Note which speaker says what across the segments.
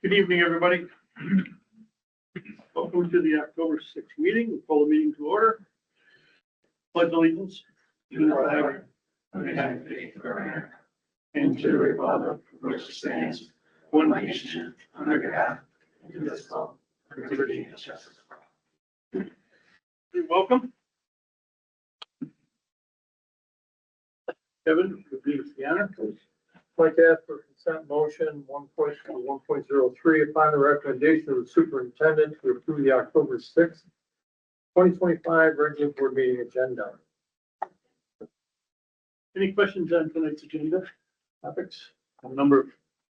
Speaker 1: Good evening, everybody. Welcome to the October 6th meeting. We'll call the meeting to order. Pledge allegiance to the flag of the United States of America and to the republic for which it stands, one nation, under God, indivisible, with liberty and justice for all. You're welcome. Kevin, would you do the honor, please?
Speaker 2: I'd like to ask for consent motion 1.1.03 upon the recommendation of the superintendent to approve the October 6th, 2025 regular board meeting agenda.
Speaker 1: Any questions on tonight's agenda topics? A number of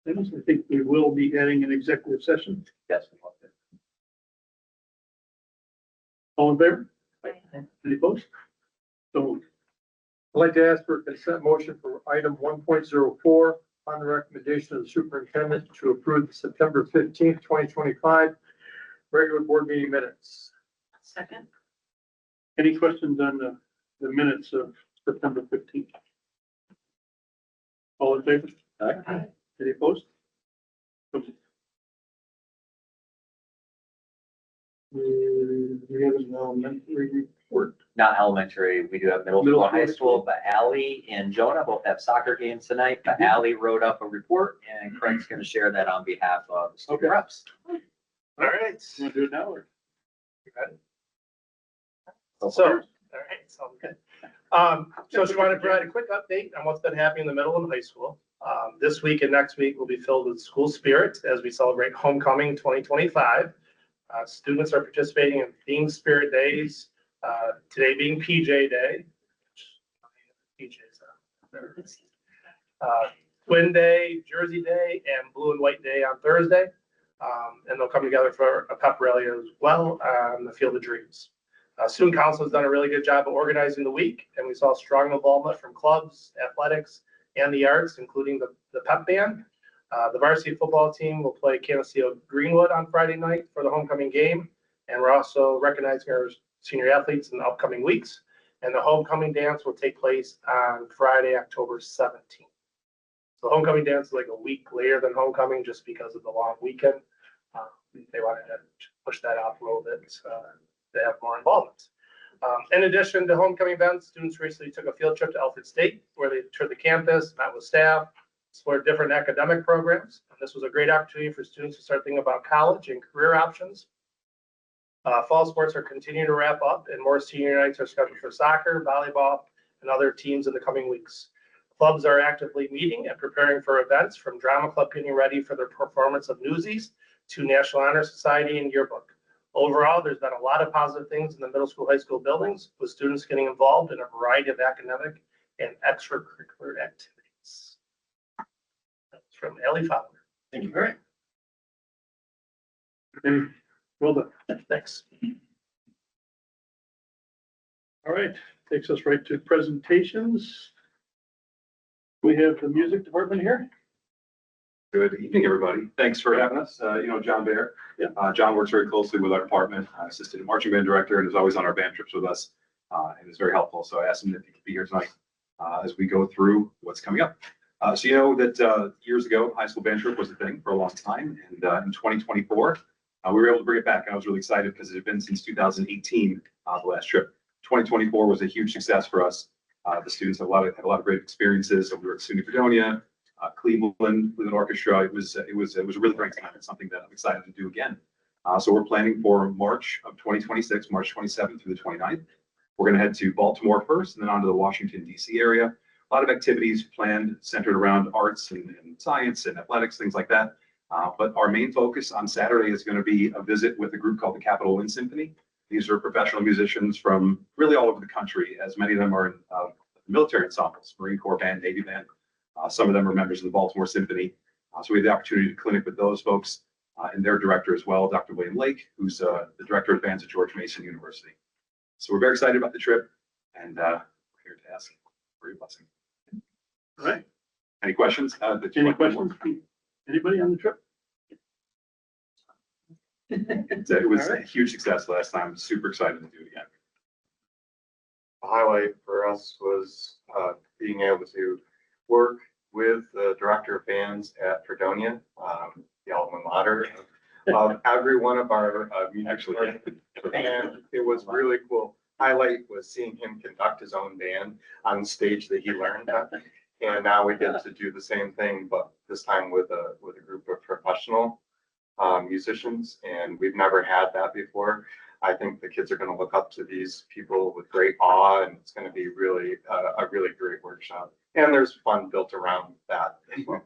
Speaker 1: things. I think we will be adding an executive session.
Speaker 3: Yes.
Speaker 1: All in favor?
Speaker 3: Aye.
Speaker 1: Any opposed? So moved.
Speaker 2: I'd like to ask for a consent motion for item 1.04 on the recommendation of the superintendent to approve the September 15th, 2025 regular board meeting minutes.
Speaker 4: Second.
Speaker 1: Any questions on the minutes of September 15th? All in favor?
Speaker 3: Aye.
Speaker 1: Any opposed? So moved. We have an elementary report.
Speaker 3: Not elementary, we do have middle
Speaker 1: Middle
Speaker 3: school and high
Speaker 1: school.
Speaker 3: school, but Allie and Jonah both have soccer games tonight, but Allie wrote up a report and Craig's gonna share that on behalf of the student
Speaker 1: Okay.
Speaker 3: reps.
Speaker 1: All right. Want to do it now or?
Speaker 5: So, all right, sounds good. So just wanted to provide a quick update on what's been happening in the middle and high school. This week and next week will be filled with school spirit as we celebrate homecoming 2025. Students are participating in themed spirit days, today being PJ Day. PJs, Twin Day, Jersey Day, and Blue and White Day on Thursday. And they'll come together for a pep rally as well on the Field of Dreams. Student Council has done a really good job of organizing the week, and we saw strong involvement from clubs, athletics, and the arts, including the pep band. The varsity football team will play Canasteo Greenwood on Friday night for the homecoming game, and we're also recognizing our senior athletes in the upcoming weeks. And the homecoming dance will take place on Friday, October 17th. So homecoming dance is like a week later than homecoming just because of the long weekend. They wanted to push that off a little bit to have more involvement. In addition to homecoming events, students recently took a field trip to Alfred State where they toured the campus, met with staff, explored different academic programs. And this was a great opportunity for students to start thinking about college and career options. Fall sports are continuing to wrap up and more senior nights are scheduled for soccer, volleyball, and other teams in the coming weeks. Clubs are actively meeting and preparing for events, from drama club getting ready for their performance of Newsies to National Honor Society and yearbook. Overall, there's been a lot of positive things in the middle school, high school buildings, with students getting involved in a variety of academic and extracurricular activities. That's from Ellie Fowler.
Speaker 1: Thank you. All right. Okay, well done.
Speaker 5: Thanks.
Speaker 1: All right, takes us right to presentations. We have the music department here.
Speaker 6: Good evening, everybody. Thanks for having us. John Baer.
Speaker 1: Yeah.
Speaker 6: John works very closely with our department, assistant marching band director, and is always on our band trips with us, and is very helpful. So I asked him if he could be here tonight as we go through what's coming up. So you know that years ago, high school band trip was a thing for a long time, and in 2024, we were able to bring it back. And I was really excited because it had been since 2018, the last trip. 2024 was a huge success for us. The students had a lot of great experiences. So we were at SUNY Fredonia, Cleveland Orchestra. It was a really great time. It's something that I'm excited to do again. So we're planning for March of 2026, March 27th through the 29th. We're going to head to Baltimore first and then on to the Washington, D.C. area. A lot of activities planned centered around arts and science and athletics, things like that. But our main focus on Saturday is going to be a visit with a group called the Capitol Wind Symphony. These are professional musicians from really all over the country, as many of them are in military ensembles, Marine Corps band, Navy band. Some of them are members of the Baltimore Symphony. So we had the opportunity to clinic with those folks and their director as well, Dr. William Lake, who's the director of bands at George Mason University. So we're very excited about the trip, and we're here to ask for your blessing.
Speaker 1: All right.
Speaker 6: Any questions?
Speaker 1: Any questions? Anybody on the trip?
Speaker 6: It was a huge success last time. Super excited to do it again.
Speaker 7: The highlight for us was being able to work with the director of bands at Fredonia, the alma daughter of every one of our music departments. And it was really cool. Highlight was seeing him conduct his own band on stage that he learned at. And now we get to do the same thing, but this time with a group of professional musicians, and we've never had that before. I think the kids are going to look up to these people with great awe, and it's going to be really a really great workshop. And there's fun built around that as well.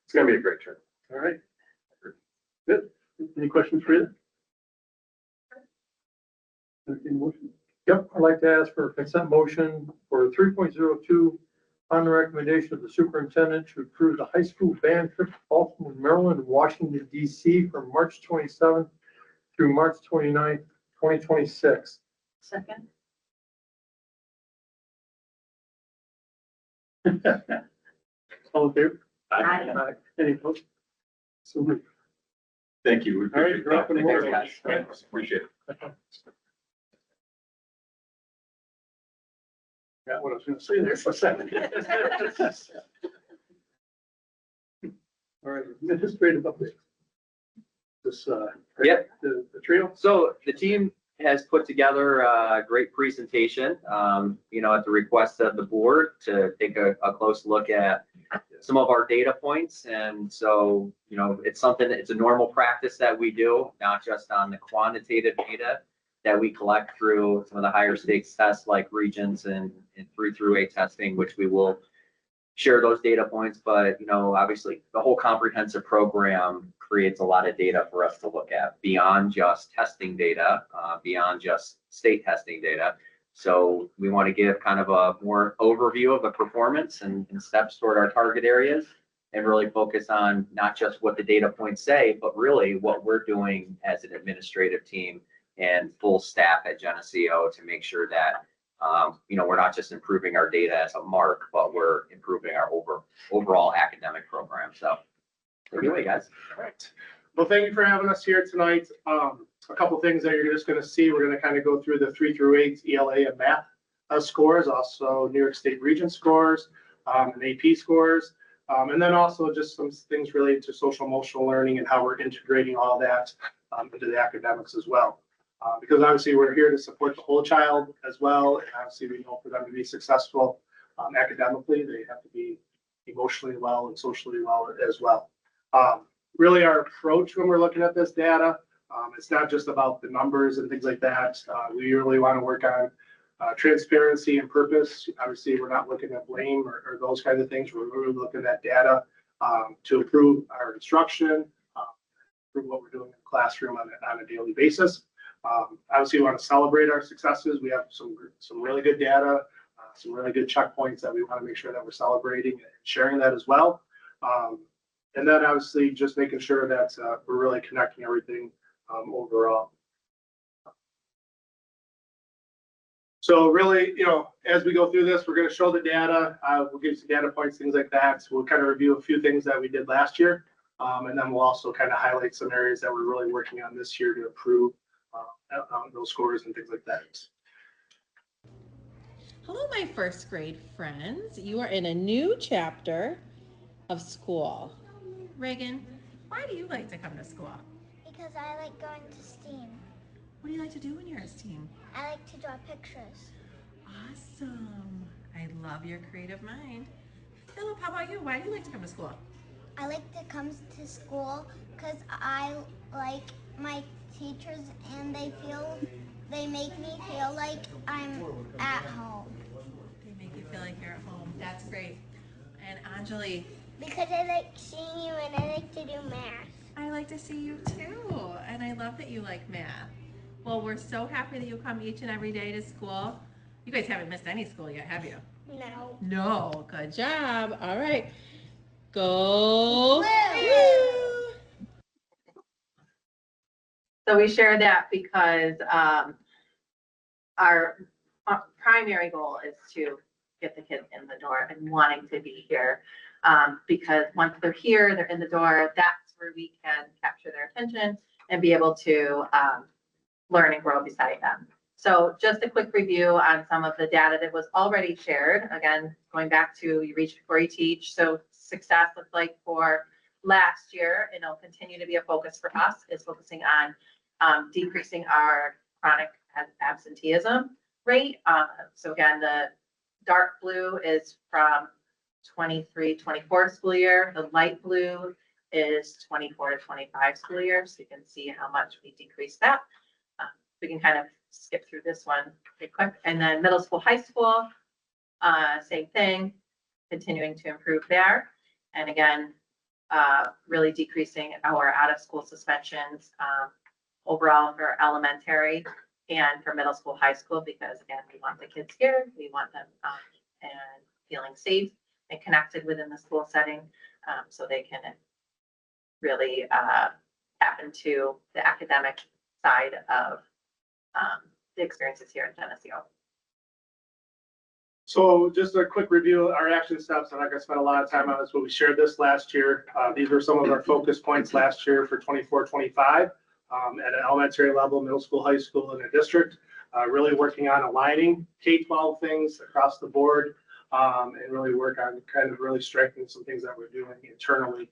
Speaker 7: It's going to be a great trip.
Speaker 1: All right. Good. Any questions for you? Entertained motion?
Speaker 2: Yep, I'd like to ask for a consent motion for 3.02 on the recommendation of the superintendent to approve the high school band trip to Baltimore, Maryland, and Washington DC from March 27th through March 29th, 2026.
Speaker 4: Second.
Speaker 1: All in favor?
Speaker 4: Aye.
Speaker 1: Any opposed? So moved.
Speaker 6: Thank you. We
Speaker 1: All right,
Speaker 6: appreciate
Speaker 1: you're up
Speaker 6: that.
Speaker 1: and
Speaker 6: Thanks,
Speaker 1: more.
Speaker 6: guys. Thanks. Appreciate it.
Speaker 1: Got what I was gonna say there for a second. All right, administrative update. This,
Speaker 3: Yep.
Speaker 1: the trio.
Speaker 3: So the team has put together a great presentation, at the request of the board to take a close look at some of our data points. And so, it's it's a normal practice that we do, not just on the quantitative data that we collect through some of the higher stakes tests like Regents and 3 through 8 testing, which we will share those data points. But, obviously the whole comprehensive program creates a lot of data for us to look at beyond just testing data, beyond just state testing data. So we want to give kind of a more overview of the performance and steps toward our target areas, and really focus on not just what the data points say, but really what we're doing as an administrative team and full staff at Geneseo to make sure that, we're not just improving our data as a mark, but we're improving our overall academic program. So anyway, guys.
Speaker 5: All right. Well, thank you for having us here tonight. A couple things that you're just going to see. We're going to kind of go through the 3 through 8 ELA and math scores, also New York State Region scores, and AP scores. And then also just some things related to social emotional learning and how we're integrating all that into the academics as well. Because obviously we're here to support the whole child as well. And obviously we know for them to be successful academically, they have to be emotionally well and socially well as well. Really our approach when we're looking at this data, it's not just about the numbers and things like that. We really want to work on transparency and purpose. Obviously, we're not looking at blame or those kinds of things. We're really looking at data to improve our instruction, improve what we're doing in the classroom on a daily basis. Obviously, we want to celebrate our successes. We have some really good data, some really good checkpoints that we want to make sure that we're celebrating and sharing that as well. And then obviously just making sure that we're really connecting everything overall. So really, as we go through this, we're going to show the data. We'll give some data points, things like that. So we'll kind of review a few things that we did last year. And then we'll also kind of highlight some areas that we're really working on this year to improve those scores and things like that.
Speaker 8: Hello, my first grade friends. You are in a new chapter of school. Reagan, why do you like to come to school?
Speaker 9: Because I like going to STEAM.
Speaker 8: What do you like to do when you're at STEAM?
Speaker 9: I like to draw pictures.
Speaker 8: Awesome. I love your creative mind. Philip, how about you? Why do you like to come to school?
Speaker 9: I like to come to school because I like my teachers and they make me feel like I'm at home.
Speaker 8: They make you feel like you're at home. That's great. And Anjali?
Speaker 9: Because I like seeing you and I like to do math.
Speaker 8: I like to see you too. And I love that you like math. Well, we're so happy that you come each and every day to school. You guys haven't missed any school yet, have you?
Speaker 9: No.
Speaker 8: No. Good job. All right. Go.
Speaker 9: Blue.
Speaker 4: So we share that because our primary goal is to get the kids in the door and wanting to be here. Because once they're here, they're in the door, that's where we can capture their attention and be able to learn and grow beside them. So just a quick review on some of the data that was already shared. Again, going back to you reach before you teach. So success looks like for last year, and it'll continue to be a focus for us, is focusing on decreasing our chronic absenteeism rate. So again, the dark blue is from 23-24 school year. The light blue is 24-25 school year. So you can see how much we decreased that. We can kind of skip through this one pretty quick. And then middle school, high school, same thing, continuing to improve there. And again, really decreasing our out of school suspensions overall for elementary and for middle school, high school, because again, we want the kids here. We want them and feeling safe and connected within the school setting, so they can really tap into the academic side of the experiences here at Geneseo.
Speaker 5: So just a quick review, our action steps. I'm not gonna spend a lot of time on this, but we shared this last year. These were some of our focus points last year for 24-25 at an elementary level, middle school, high school, and a district. Really working on aligning K-12 things across the board, and really work on kind of really strengthening some things that we're doing internally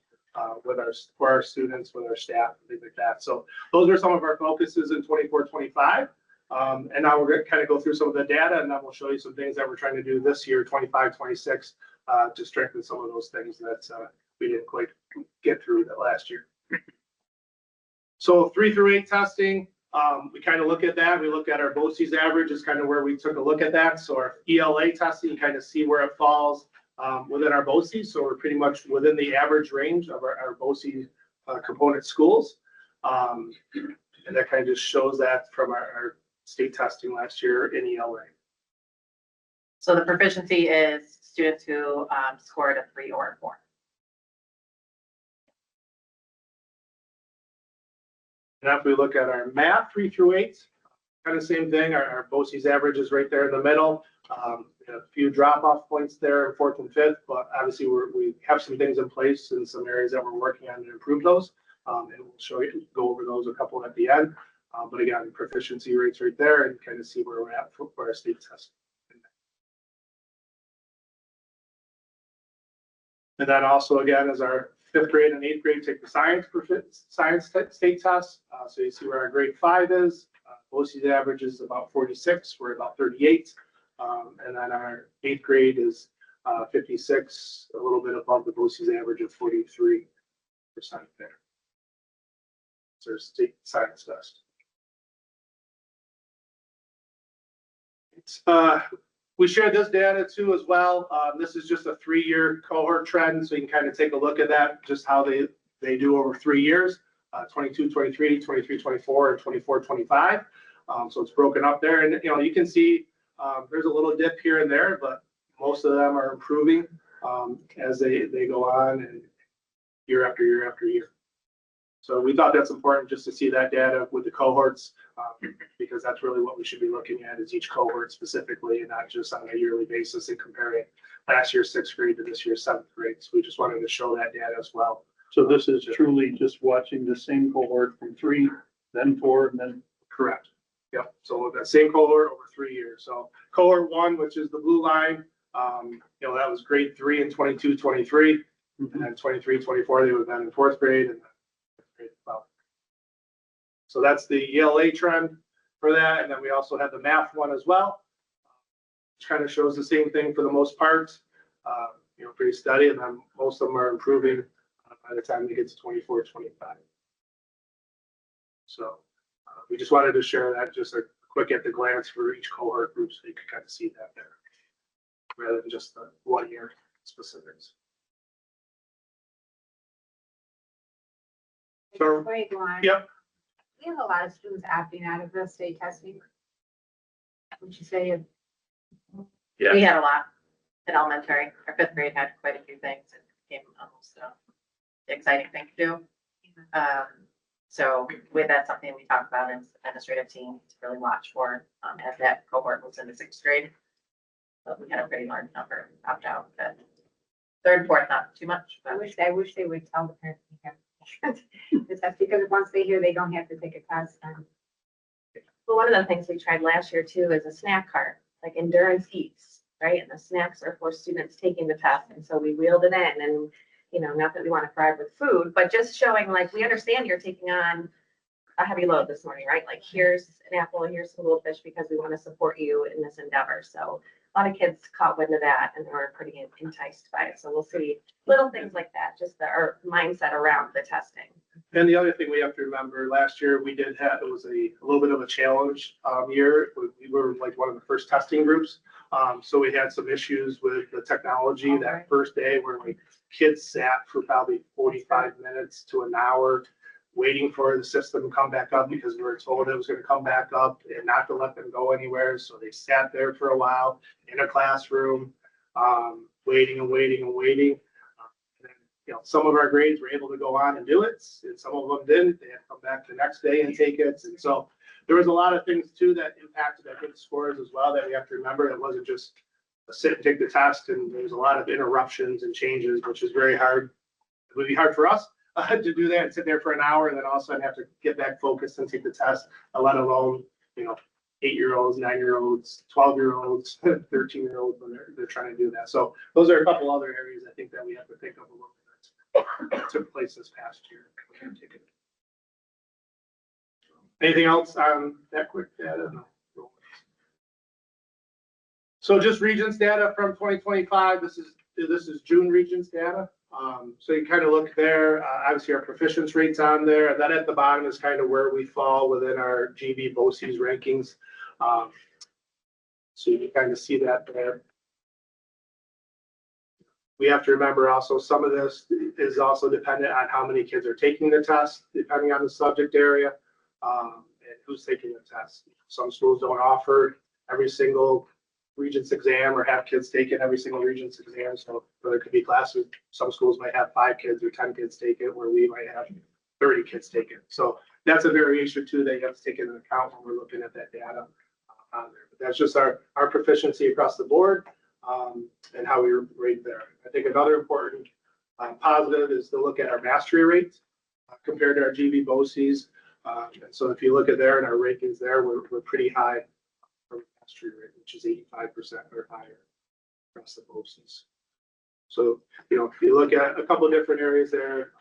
Speaker 5: for our students, with our staff, and things like that. So those are some of our focuses in 24-25. And now we're going to kind of go through some of the data, and then we'll show you some things that we're trying to do this year, 25-26, to strengthen some of those things that we didn't quite get through that last year. So 3 through 8 testing, we kind of look at that. We look at our BOCES average is kind of where we took a look at that. So our ELA testing, you kind of see where it falls within our BOCES. So we're pretty much within the average range of our BOCES component schools. And that kind of just shows that from our state testing last year in ELA.
Speaker 4: So the proficiency is students who scored a 3 or a 4.
Speaker 5: And if we look at our math 3 through 8, kind of same thing. Our BOCES average is right there in the middle. A few drop-off points there in 4th and 5th, but obviously we have some things in place and some areas that we're working on to improve those. And we'll go over those a couple at the end. But again, proficiency rates right there, and kind of see where we're at for our state test. And then also again, as our 5th grade and 8th grade take the science state test. So you see where our grade 5 is. BOCES average is about 46. We're about 38. And then our 8th grade is 56, a little bit above the BOCES average of 43% there. It's our state science test. We shared this data too as well. This is just a 3-year cohort trend, so you can kind of take a look at that, just how they do over 3 years, 22, 23, 23, 24, and 24, 25. So it's broken up there, and you can see there's a little dip here and there, but most of them are improving as they go on, and year after year after year. So we thought that's important just to see that data with the cohorts, because that's really what we should be looking at, is each cohort specifically, and not just on a yearly basis and comparing last year's 6th grade to this year's 7th grade. So we just wanted to show that data as well.
Speaker 1: So this is truly just watching the same cohort from 3, then 4, and then.
Speaker 5: Correct. Yep. So that same cohort over 3 years. So cohort 1, which is the blue line, that was grade 3 in 22, 23, and then 23, 24, they would have been in 4th grade, and grade 12. So that's the ELA trend for that. And then we also have the math one as well, which kind of shows the same thing for the most part, pretty steady. And then most of them are improving by the time they get to 24, 25. So we just wanted to share that, just a quick at the glance for each cohort group, so you can kind of see that there, rather than just the 1 year specifics. So,
Speaker 10: Wait, Lauren.
Speaker 5: yep.
Speaker 10: We have a lot of students opting out of the state testing. Would you say?
Speaker 4: We had a lot at elementary. Our 5th grade had quite a few things. It became almost an exciting thing to do. So with that, something we talked about as administrative team to really watch for as that cohort moves into 6th grade. But we had a pretty large number opt out. But 3rd and 4th, not too much.
Speaker 10: I wish they would tell the parents the test, because once they hear they don't have to take a test.
Speaker 4: Well, one of the things we tried last year too is a snack cart, like endurance eats, right? And the snacks are for students taking the test. And so we wheeled it in, and
Speaker 10: you know, not that we want to bribe with food, but just showing like, we understand you're taking on a heavy load this morning, right? Like, here's an apple, here's some little fish because we want to support you in this endeavor. So a lot of kids caught wind of that and they were pretty enticed by it. So we'll see little things like that, just our mindset around the testing.
Speaker 5: And the other thing we have to remember, last year we did have, it was a little bit of a challenge year. We were like one of the first testing groups. So we had some issues with the technology that first day where like kids sat for probably 45 minutes to an hour waiting for the system to come back up because we were told it was going to come back up and not to let them go anywhere. So they sat there for a while in a classroom, waiting and waiting and waiting. And then, you know, some of our grades were able to go on and do it, and some of them didn't. They had to come back the next day and take it. And so there was a lot of things too that impacted, I think, the scores as well that we have to remember. It wasn't just a sit and take the test, and there was a lot of interruptions and changes, which is very hard. It would be hard for us to do that and sit there for an hour and then all of a sudden have to get back focused and take the test, let alone, you know, 8-year-olds, 9-year-olds, 12-year-olds, 13-year-olds when they're trying to do that. So those are a couple other areas I think that we have to think of a little bit that took place this past year. Anything else on that quick data? No. So just Regents data from 2025. This is June Regents data. So you kind of look there, obviously our proficiency rates on there, and then at the bottom is kind of where we fall within our GB BOCES rankings. So you can kind of see that there. We have to remember also some of this is also dependent on how many kids are taking the test, depending on the subject area, and who's taking the test. Some schools don't offer every single Regents exam or have kids taking every single Regents exam. So there could be classes, some schools might have 5 kids or 10 kids take it, where we might have 30 kids take it. So that's a variation too that you have to take into account when we're looking at that data on there. But that's just our proficiency across the board and how we rate there. I think another important positive is to look at our mastery rate compared to our GB BOCES. And so if you look at there and our rankings there, we're pretty high mastery rate, which is 85% or higher across the BOCES. So, you know, if you look at a couple of different areas there,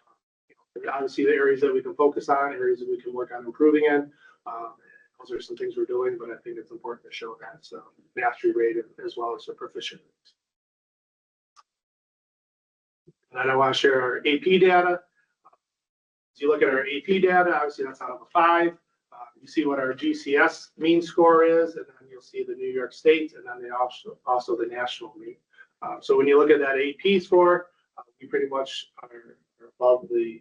Speaker 5: you know, obviously the areas that we can focus on, areas that we can work on improving in. Those are some things we're doing, but I think it's important to show that mastery rate as well as the proficient. And then I want to share our AP data. As you look at our AP data, obviously that's out of a 5. You see what our GCS mean score is, and then you'll see the New York State, and then also the national mean. So when you look at that AP score, we pretty much are above the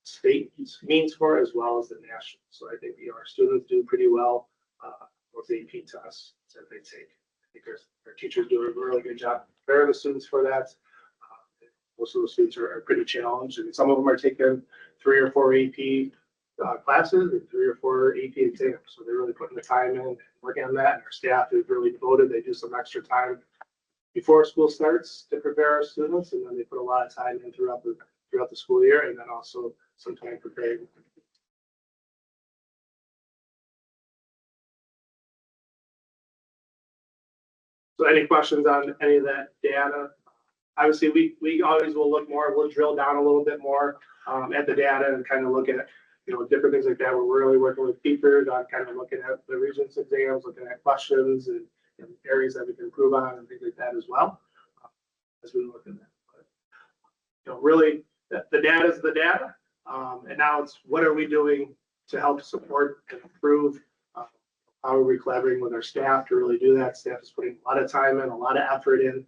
Speaker 5: state mean score as well as the national. So I think our students do pretty well with the AP tests that they take. I think our teachers do a really good job preparing the students for that. Most of the students are pretty challenged, and some of them are taking 3 or 4 AP classes and 3 or 4 AP exams. So they're really putting the time in, working on that. And our staff is really devoted. They do some extra time before school starts to prepare our students, and then they put a lot of time in throughout the school year, and then also some time preparing. So any questions on any of that data? Obviously, we always will look more, we'll drill down a little bit more at the data and kind of look at, you know, different things like that. We're really working with teachers on kind of looking at the Regents exams, looking at questions and areas that we can improve on and things like that as well as we look at that. But, you know, really the data is the data. And now it's what are we doing to help support and improve? How are we collaborating with our staff to really do that? Staff is putting a lot of time in, a lot of effort in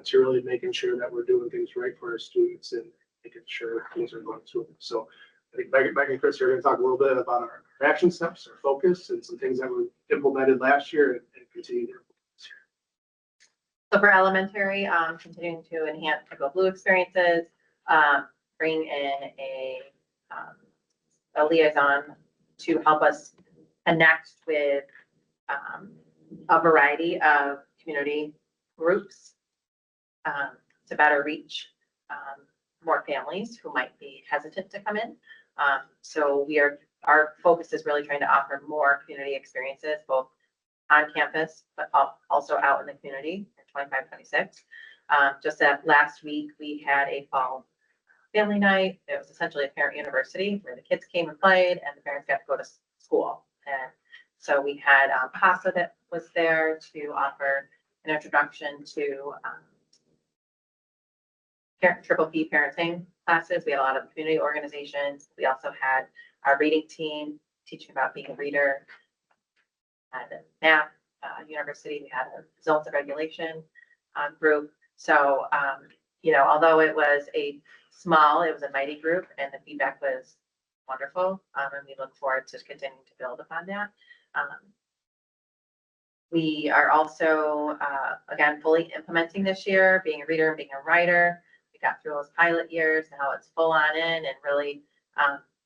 Speaker 5: to really making sure that we're doing things right for our students and making sure things are going smoothly. So I think Meg and Chris are going to talk a little bit about our action steps, our focus, and some things that were implemented last year and continue to implement this year.
Speaker 4: So for elementary, continuing to enhance the Go Blue experiences, bring in a liaison to help us connect with a variety of community groups to better reach more families who might be hesitant to come in. So our focus is really trying to offer more community experiences, both on campus, but also out in the community in 25-26. Just that last week, we had a fall family night. It was essentially a parent university where the kids came and played and the parents got to go to school. And so we had CASA that was there to offer an introduction to triple P parenting classes. We had a lot of community organizations. We also had our reading team teaching about being a reader. At a math university, we had a zones of regulation group. So, although it was it was a mighty group and the feedback was wonderful. And we look forward to continuing to build upon that. We are also, again, fully implementing this year, being a reader and being a writer. We got through those pilot years, now it's full on in and really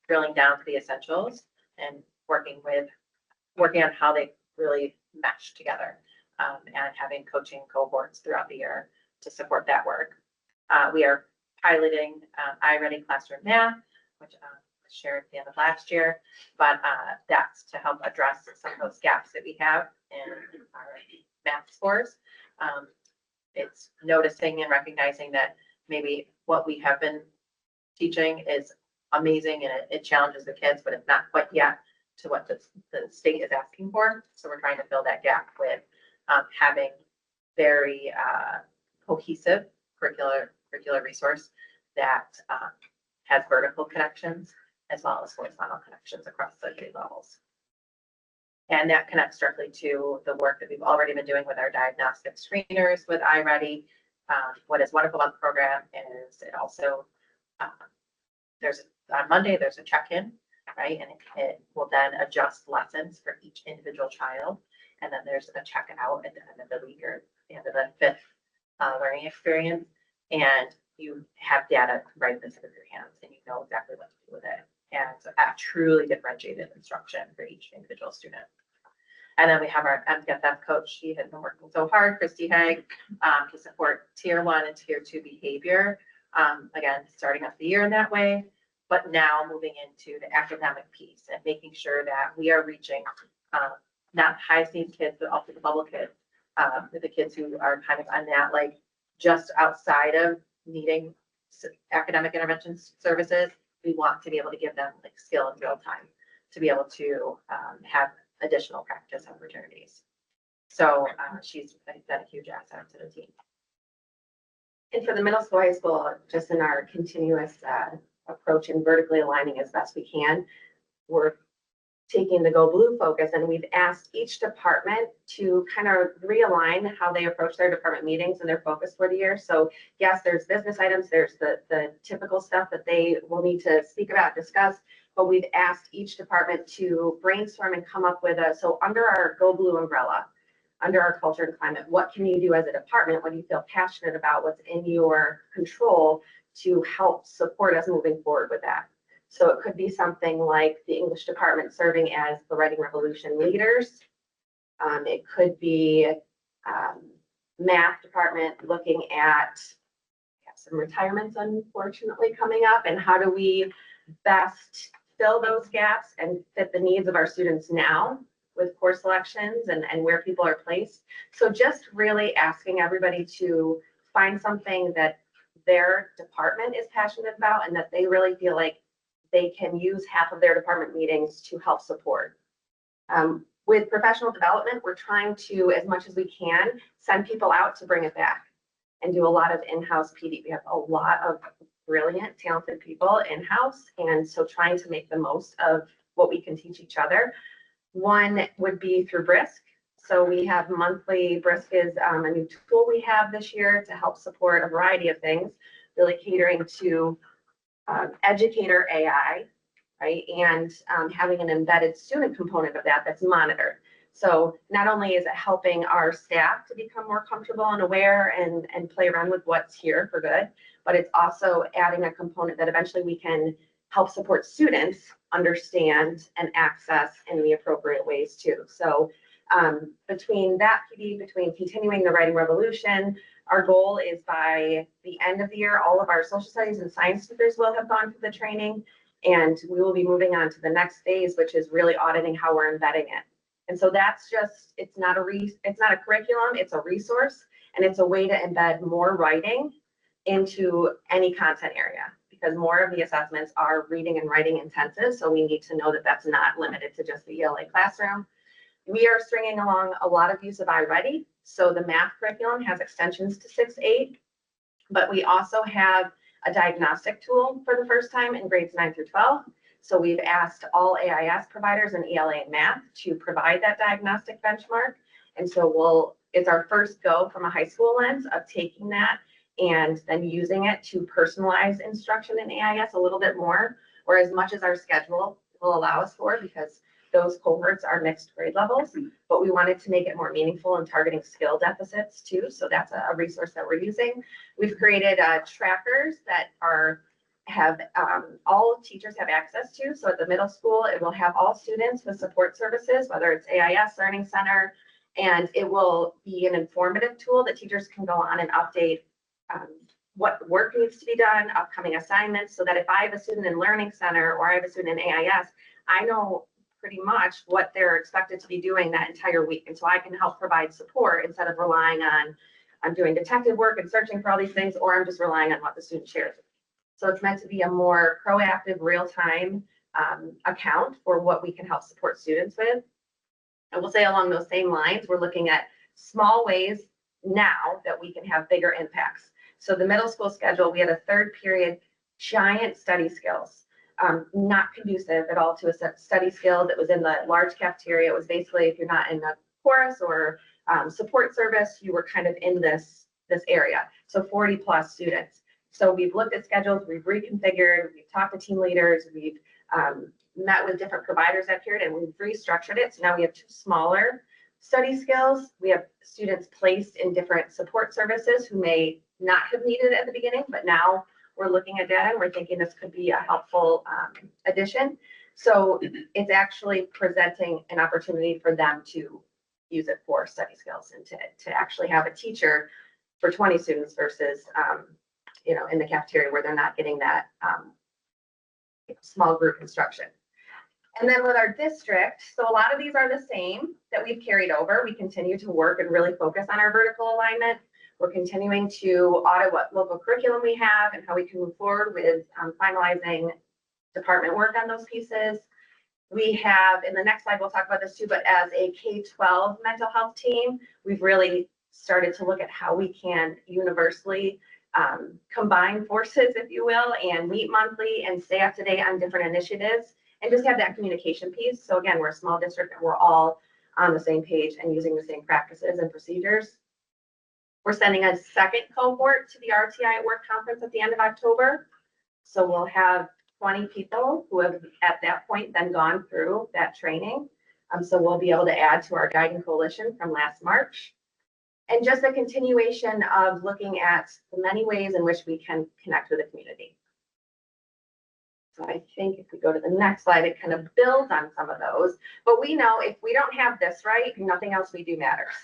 Speaker 4: drilling down to the essentials and working on how they really mesh together and having coaching cohorts throughout the year to support that work. We are piloting iReady Classroom Math, which was shared at the end of last year, but that's to help address some of those gaps that we have in our math scores. It's noticing and recognizing that maybe what we have been teaching is amazing and it challenges the kids, but it's not quite yet to what the state is asking for. So we're trying to fill that gap with having very cohesive curricular resource that has vertical connections as well as horizontal connections across the grade levels. And that connects directly to the work that we've already been doing with our diagnostic screeners with iReady. What is wonderful about the program is it also, on Monday, there's a check-in, right? And it will then adjust lessons for each individual child. And then there's a check-out at the end of the week or the end of the fifth learning experience. And you have data right in the tip of your hands and you know exactly what to do with it. And so a truly differentiated instruction for each individual student. And then we have our MTSS coach. She has been working so hard, Christy Haig, to support tier 1 and tier 2 behavior. Again, starting up the year in that way, but now moving into the academic piece and making sure that we are reaching not high STEAM kids, but also the bubble kids, the kids who are kind of on that, like just outside of needing academic intervention services. We want to be able to give them like skill in real time to be able to have additional practice opportunities. So she's been a huge asset to the team.
Speaker 10: And for the middle school, high school, just in our continuous approach and vertically aligning as best we can, we're taking the Go Blue focus and we've asked each department to kind of realign how they approach their department meetings and their focus for the year. So yes, there's business items, there's the typical stuff that they will need to speak about, discuss, but we've asked each department to brainstorm and come up with so under our Go Blue umbrella, under our culture and climate, what can you do as a department? What do you feel passionate about? What's in your control to help support us moving forward with that? So it could be something like the English department serving as the Writing Revolution leaders. It could be math department looking at some retirements, unfortunately, coming up, and how do we best fill those gaps and fit the needs of our students now with course selections and where people are placed. So just really asking everybody to find something that their department is passionate about and that they really feel like they can use half of their department meetings to help support. With professional development, we're trying to, as much as we can, send people out to bring it back and do a lot of in-house PD. We have a lot of brilliant, talented people in-house, and so trying to make the most of what we can teach each other. One would be through BRISC. So we have monthly, BRISC is a new tool we have this year to help support a variety of things, really catering to educator AI, right? And having an embedded student component of that that's monitored. So not only is it helping our staff to become more comfortable and aware and play around with what's here for good, but it's also adding a component that eventually we can help support students understand and access in the appropriate ways too. So between that PD, between continuing the Writing Revolution, our goal is by the end of the year, all of our social studies and science speakers will have gone through the training, and we will be moving on to the next phase, which is really auditing how we're embedding it. And so that's just, it's not a curriculum, it's a resource, and it's a way to embed more writing into any content area. because more of the assessments are reading and writing intensive. So we need to know that that's not limited to just the ELA classroom. We are stringing along a lot of use of iReady. So the math curriculum has extensions to 6-8, but we also have a diagnostic tool for the first time in grades 9 through 12. So we've asked all AIS providers in ELA and math to provide that diagnostic benchmark. And so it's our first go from a high school lens of taking that and then using it to personalize instruction in AIS a little bit more, or as much as our schedule will allow us for, because those cohorts are mixed grade levels, but we wanted to make it more meaningful and targeting skill deficits too. So that's a resource that we're using. We've created trackers that have all teachers have access to. So at the middle school, it will have all students with support services, whether it's AIS, Learning Center, and it will be an informative tool that teachers can go on and update what work needs to be done, upcoming assignments, so that if I have a student in Learning Center or I have a student in AIS, I know pretty much what they're expected to be doing that entire week. And so I can help provide support instead of relying on, I'm doing detective work and searching for all these things, or I'm just relying on what the student shares. So it's meant to be a more proactive, real-time account for what we can help support students with. I will say along those same lines, we're looking at small ways now that we can have bigger impacts. So the middle school schedule, we had a third period giant study skills, not conducive at all to a study skill that was in the large cafeteria. It was basically, if you're not in the chorus or support service, you were kind of in this area. So 40 plus students. So we've looked at schedules, we've reconfigured, we've talked to team leaders, we've met with different providers that period, and we've restructured it. So now we have 2 smaller study skills. We have students placed in different support services who may not have needed it at the beginning, but now we're looking at data and we're thinking this could be a helpful addition. So it's actually presenting an opportunity for them to use it for study skills and to actually have a teacher for 20 students versus, in the cafeteria where they're not getting that small group instruction. And then with our district, so a lot of these are the same that we've carried over. We continue to work and really focus on our vertical alignment. We're continuing to audit what local curriculum we have and how we can move forward with finalizing department work on those pieces. We have, in the next slide, we'll talk about this too, but as a K-12 mental health team, we've really started to look at how we can universally combine forces, if you will, and meet monthly and stay up to date on different initiatives and just have that communication piece. So again, we're a small district and we're all on the same page and using the same practices and procedures. We're sending a second cohort to the RTI at Work conference at the end of October. So we'll have 20 people who have at that point then gone through that training. So we'll be able to add to our guiding coalition from last March. And just a continuation of looking at the many ways in which we can connect with the community. So I think if we go to the next slide, it kind of builds on some of those. But we know if we don't have this right, nothing else we do matters.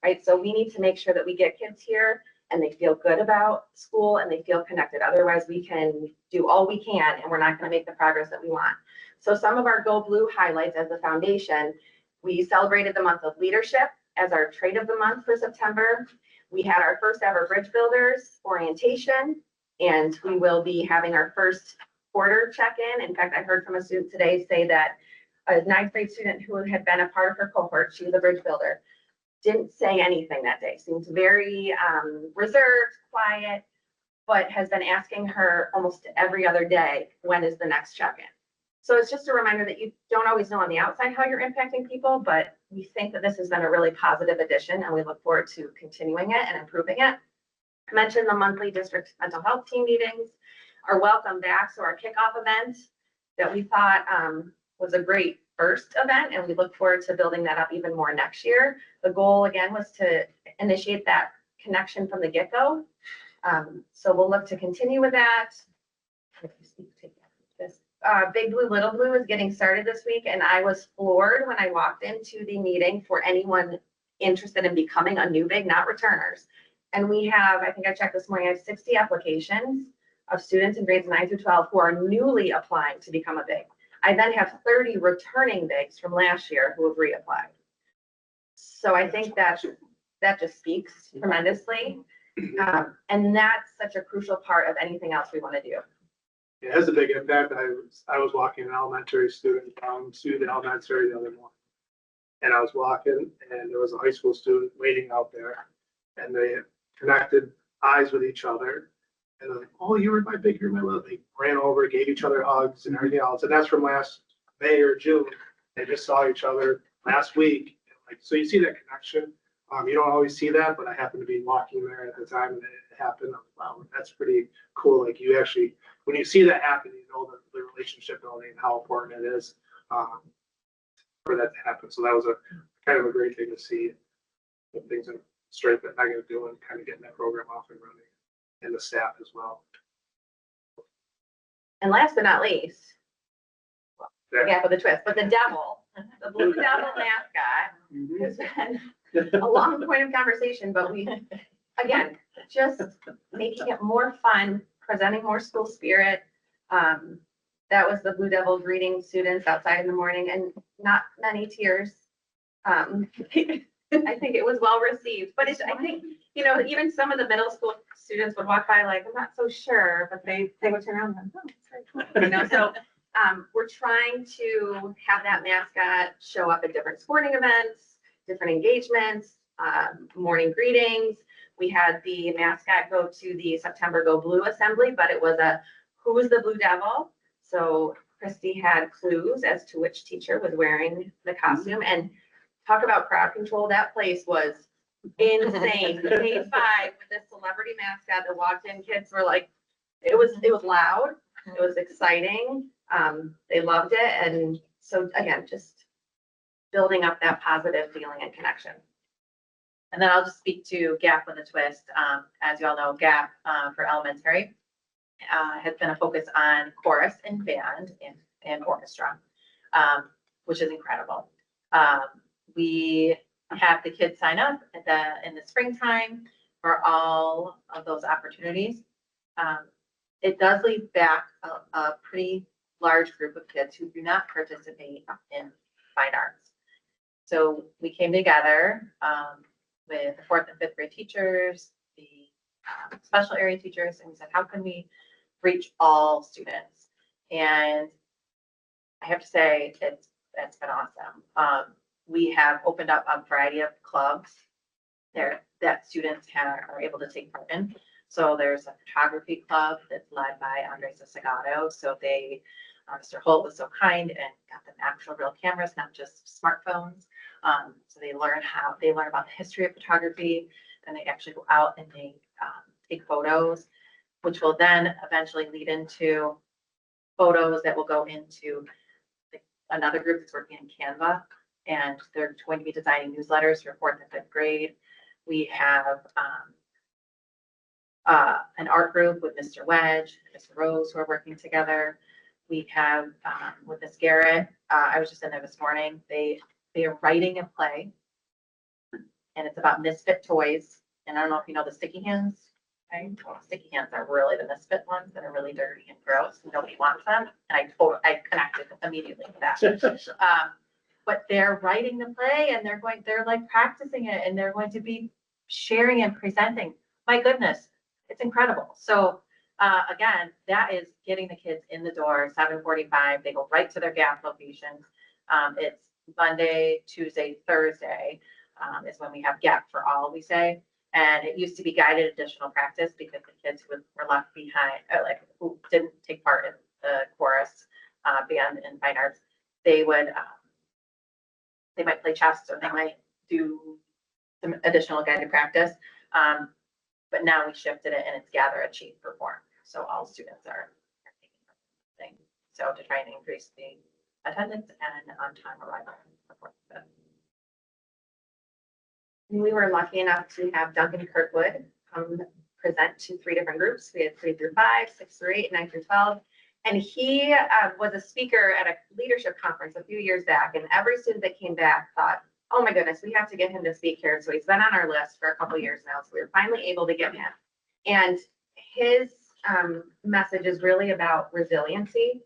Speaker 10: Right? So we need to make sure that we get kids here and they feel good about school and they feel connected. Otherwise, we can do all we can and we're not going to make the progress that we want. So some of our Go Blue highlights as the foundation, we celebrated the month of leadership as our trait of the month for September. We had our first ever Bridge Builders orientation, and we will be having our first quarter check-in. In fact, I heard from a student today say that a 9th grade student who had been a part of her cohort, she was a Bridge Builder, didn't say anything that day, seems very reserved, quiet, but has been asking her almost every other day, when is the next check-in? So it's just a reminder that you don't always know on the outside how you're impacting people, but we think that this has been a really positive addition and we look forward to continuing it and improving it. I mentioned the monthly district mental health team meetings, our welcome back, so our kickoff event that we thought was a great first event, and we look forward to building that up even more next year. The goal again was to initiate that connection from the get-go. So we'll look to continue with that. Big Blue, Little Blue is getting started this week, and I was floored when I walked into the meeting for anyone interested in becoming a new big, not returners. And we have, I think I checked this morning, I have 60 applications of students in grades 9 through 12 who are newly applying to become a big. I then have 30 returning bigs from last year who have reapplied. So I think that just speaks tremendously. And that's such a crucial part of anything else we want to do.
Speaker 5: It has a big impact. I was walking an elementary student down to the elementary the other morning. And I was walking and there was a high school student waiting out there and they connected eyes with each other. And they're like, oh, you're my little, they ran over, gave each other hugs and everything else. And that's from last May or June. They just saw each other last week. Like, so you see that connection. You don't always see that, but I happened to be walking there at the time and it happened. Wow, that's pretty cool. Like you actually, when you see that happen, you know the relationship building and how important it is for that to happen. So that was a kind of a great thing to see. Things in straight that I gotta do and kind of getting that program off and running, and the staff as well.
Speaker 10: And last but not least,
Speaker 5: Yeah.
Speaker 10: yeah, with a twist, but the devil, the blue devil mascot has been a long point of conversation, but we, again, just making it more fun, presenting more school spirit. That was the Blue Devil greeting students outside in the morning and not many tears. I think it was well received, but I think, you know, even some of the middle school students would walk by like, I'm not so sure, but they would turn around and, oh, it's very cool. You know, so we're trying to have that mascot show up at different sporting events, different engagements, morning greetings. We had the mascot go to the September Go Blue assembly, but it was a who is the Blue Devil? So Christy had clues as to which teacher was wearing the costume, and talk about crowd control. That place was insane. Day 5 with this celebrity mascot that walked in, kids were like, it was loud. It was exciting. They loved it. And so again, just building up that positive feeling and connection.
Speaker 4: And then I'll just speak to GAP with a twist. As you all know, GAP for elementary has been a focus on chorus and band and orchestra, which is incredible. We have the kids sign up in the springtime for all of those opportunities. It does leave back a pretty large group of kids who do not participate in fine arts. So we came together with the 4th and 5th grade teachers, the special area teachers, and we said, how can we reach all students? And I have to say, it's been awesome. We have opened up a variety of clubs there that students are able to take part in. So there's a photography club that's led by Andres Sagato. So they, Mr. Holt was so kind and got them actual real cameras, not just smartphones. So they learn about the history of photography, and they actually go out and they take photos, which will then eventually lead into photos that will go into another group that's working in Canva, and they're going to be designing newsletters for 4th and 5th grade. We have an art group with Mr. Wedge, and Mr. Rose, who are working together. We have with Miss Garrett, I was just in there this morning. They are writing a play, and it's about misfit toys. And I don't know if you know the sticky hands. Okay? Well, sticky hands are really the misfit ones that are really dirty and gross. Nobody wants them. And I connected immediately with that. But they're writing the play and they're like practicing it, and they're going to be sharing and presenting. My goodness, it's incredible. So again, that is getting the kids in the door, 7:45. They go right to their GAP locations. It's Monday, Tuesday, Thursday is when we have GAP for all, we say. And it used to be guided additional practice because the kids who were left behind, or like who didn't take part in the chorus, band, and fine arts, they might play chess, or they might do some additional guided practice. But now we shifted it and it's gather, achieve, perform. So all students are taking thing. So to try and increase the attendance and on-time arrival.
Speaker 10: We were lucky enough to have Duncan Kirkwood come present to 3 different groups. We had 3 through 5, 6 through 8, 9 through 12. And he was a speaker at a leadership conference a few years back. And every student that came back thought, oh my goodness, we have to get him to speak here. So he's been on our list for a couple of years now. So we were finally able to get him. And his message is really about resiliency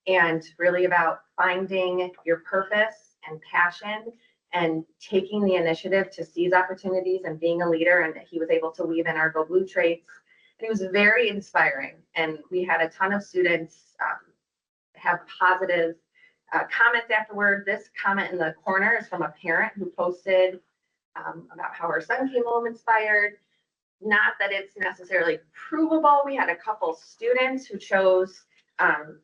Speaker 10: and really about finding your purpose and passion and taking the initiative to seize opportunities and being a leader. And he was able to weave in our Go Blue traits And it was very inspiring. And we had a ton of students have positive comments afterward. This comment in the corner is from a parent who posted about how her son came home inspired. Not that it's necessarily provable. We had a couple students who chose,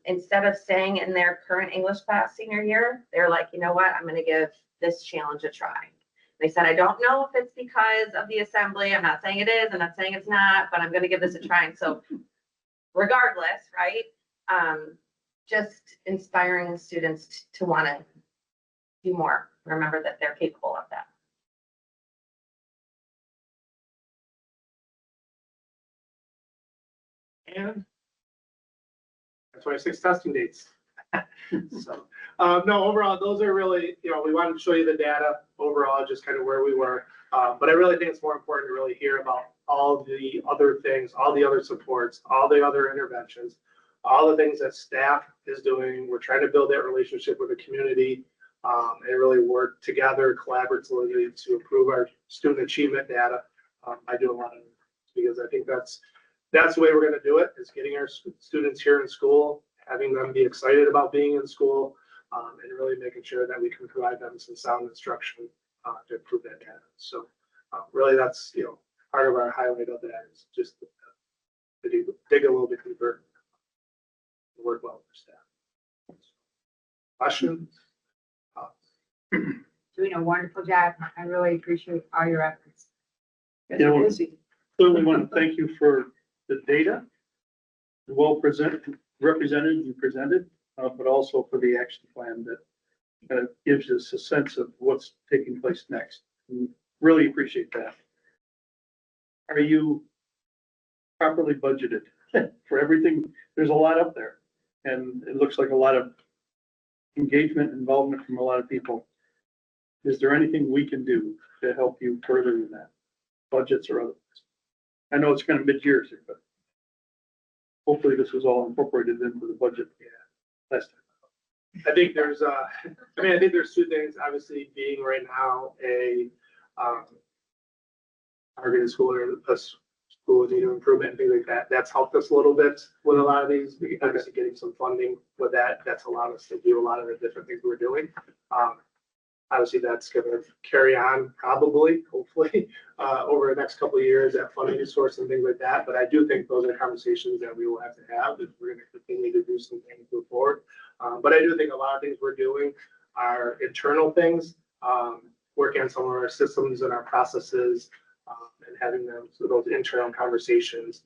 Speaker 10: instead of staying in their current English class senior year, they're like, you know what, I'm gonna give this challenge a try. They said, I don't know if it's because of the assembly. I'm not saying it is, I'm not saying it's not, but I'm gonna give this a try. And so regardless, right? Just inspiring students to wanna do more. Remember that they're capable of that.
Speaker 5: And 26 testing dates. So, no, overall, those are really, we wanted to show you the data overall, just kind of where we were. But I really think it's more important to really hear about all the other things, all the other supports, all the other interventions, all the things that staff is doing. We're trying to build that relationship with the community and really work together collaboratively to improve our student achievement data by doing a lot of it. Because I think that's the way we're going to do it, is getting our students here in school, having them be excited about being in school, and really making sure that we can provide them some sound instruction to improve that data. So really that's, part of our highlight of that is just to dig a little bit deeper, work well for staff. Questions?
Speaker 11: Doing a wonderful job. I really appreciate all your efforts.
Speaker 1: Yeah, well, clearly want to thank you for the data, well represented and presented, but also for the action plan that gives us a sense of what's taking place next. We really appreciate that. Are you properly budgeted for everything? There's a lot up there, and it looks like a lot of engagement, involvement from a lot of people. Is there anything we can do to help you further in that, budgets or otherwise? I know it's kind of mid-year here, but hopefully this was all incorporated into the budget. Yeah, last time.
Speaker 5: I think there's, I think there's two things. Obviously, being right now a targeted school or a school with need of improvement and things like that, that's helped us a little bit with a lot of these. Obviously, getting some funding with that's allowed us to do a lot of the different things we're doing. Obviously, that's going to carry on probably, hopefully, over the next couple of years, that funding source and things like that. But I do think those are conversations that we will have to have if we're going to continue to do some things move forward. But I do think a lot of things we're doing are internal things, working on some of our systems and our processes, and having those internal conversations.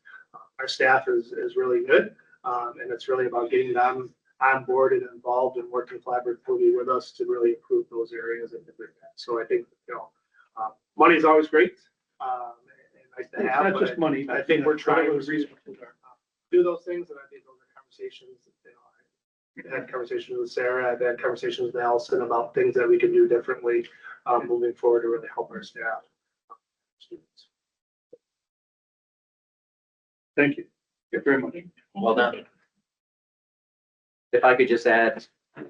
Speaker 5: Our staff is really good, and it's really about getting them on board and involved and working collaboratively with us to really improve those areas and things like that. So I think, money is always great. And nice to have.
Speaker 1: It's not just money.
Speaker 5: I think we're trying to do those things, and I think those are conversations. I had conversations with Sarah. I've had conversations with Allison about things that we can do differently moving forward to really help our staff. Students.
Speaker 1: Thank you. Very much.
Speaker 3: Well done. If I could just add, I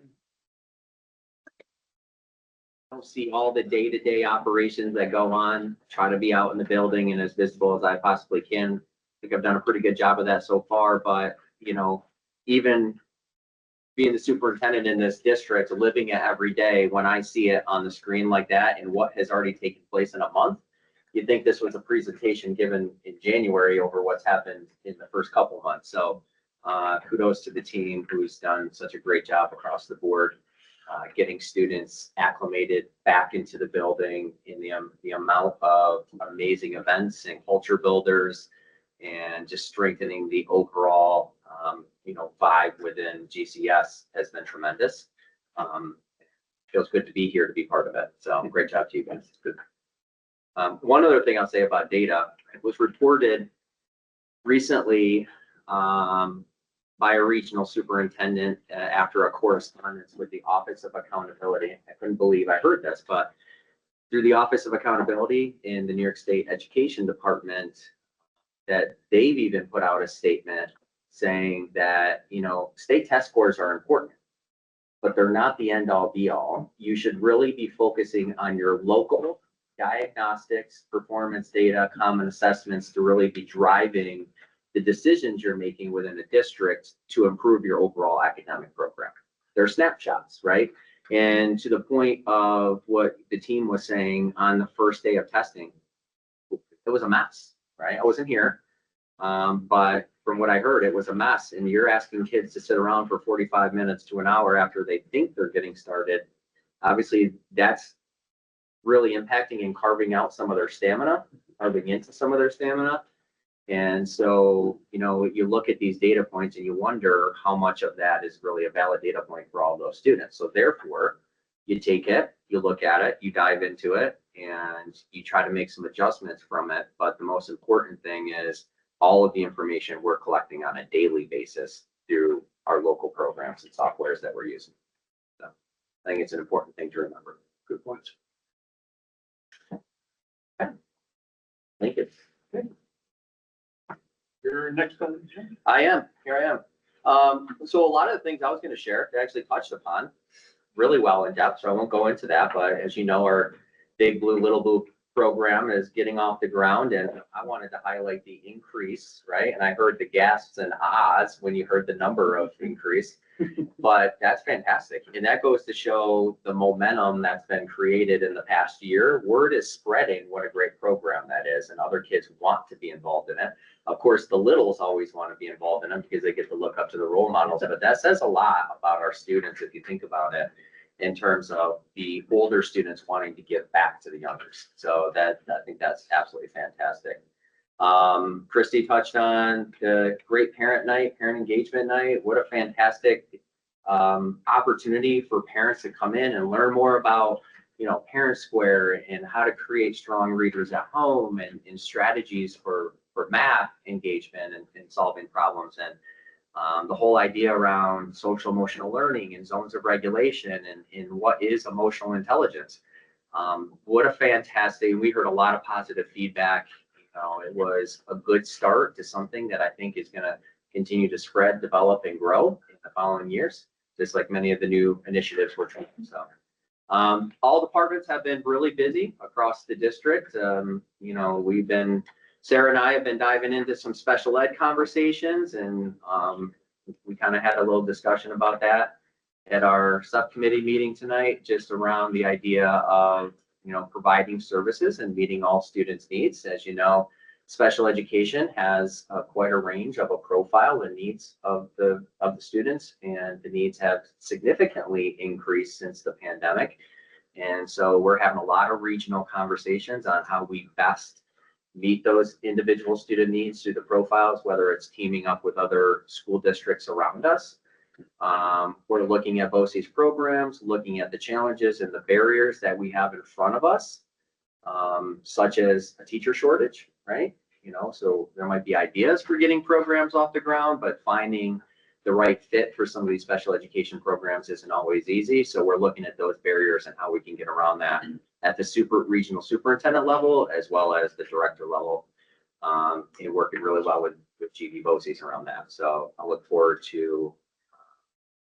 Speaker 3: don't see all the day-to-day operations that go on, try to be out in the building and as visible as I possibly can. I think I've done a pretty good job of that so far, but even being the superintendent in this district, living it every day, when I see it on the screen like that and what has already taken place in a month, you'd think this was a presentation given in January over what's happened in the first couple of months. So kudos to the team who's done such a great job across the board, getting students acclimated back into the building in the amount of amazing events and culture builders and just strengthening the overall, vibe within GCS has been tremendous. Feels good to be here to be part of it. So great job to you guys. Good. One other thing I'll say about data, it was reported recently by a regional superintendent after a correspondence with the Office of Accountability. I couldn't believe I heard this, but through the Office of Accountability in the New York State Education Department, that they've even put out a statement saying that, state test scores are important, but they're not the end all be all. You should really be focusing on your local diagnostics, performance data, common assessments to really be driving the decisions you're making within a district to improve your overall academic program. They're snapshots, right? And to the point of what the team was saying on the first day of testing, it was a mess, right? I wasn't here. But from what I heard, it was a mess. And you're asking kids to sit around for 45 minutes to an hour after they think they're getting started. Obviously, that's really impacting and carving out some of their stamina, carving into some of their stamina. And so, you know, you look at these data points and you wonder how much of that is really a valid data point for all those students. So therefore, you take it, you look at it, you dive into it, and you try to make some adjustments from it. But the most important thing is all of the information we're collecting on a daily basis through our local programs and softwares that we're using. So I think it's an important thing to remember.
Speaker 1: Good points.
Speaker 3: Thank you.
Speaker 1: You're next on the agenda.
Speaker 3: I am, here I am. So a lot of the things I was gonna share, they actually touched upon really well in depth, so I won't go into that, but as you know, our Big Blue, Little Blue program is getting off the ground, and I wanted to highlight the increase, right? And I heard the gasps and ahs when you heard the number of increase, but that's fantastic. And that goes to show the momentum that's been created in the past year. Word is spreading what a great program that is, and other kids want to be involved in it. Of course, the littles always want to be involved in them because they get to look up to the role models, but that says a lot about our students if you think about it, in terms of the older students wanting to give back to the youngers. So that, I think that's absolutely fantastic. Christy touched on the great parent night, parent engagement night. What a fantastic opportunity for parents to come in and learn more about, you know, Parent Square and how to create strong readers at home and strategies for math engagement and solving problems. And the whole idea around social emotional learning and zones of regulation and what is emotional intelligence. What a fantastic, we heard a lot of positive feedback. You know, it was a good start to something that I think is going to continue to spread, develop, and grow in the following years, just like many of the new initiatives we're trying. So all departments have been really busy across the district. You know, Sarah and I have been diving into some special ed conversations, and we kind of had a little discussion about that at our subcommittee meeting tonight, just around the idea of, you know, providing services and meeting all students' needs. As you know, special education has quite a range of a profile and needs of the students, and the needs have significantly increased since the pandemic. And so we're having a lot of regional conversations on how we best meet those individual student needs through the profiles, whether it's teaming up with other school districts around us. We're looking at BOCES programs, looking at the challenges and the barriers that we have in front of us, such as a teacher shortage, right? You know, so there might be ideas for getting programs off the ground, but finding the right fit for some of these special education programs isn't always easy. So we're looking at those barriers and how we can get around that at the regional superintendent level, as well as the director level, and working really well with GV BOCES around that. So I look forward to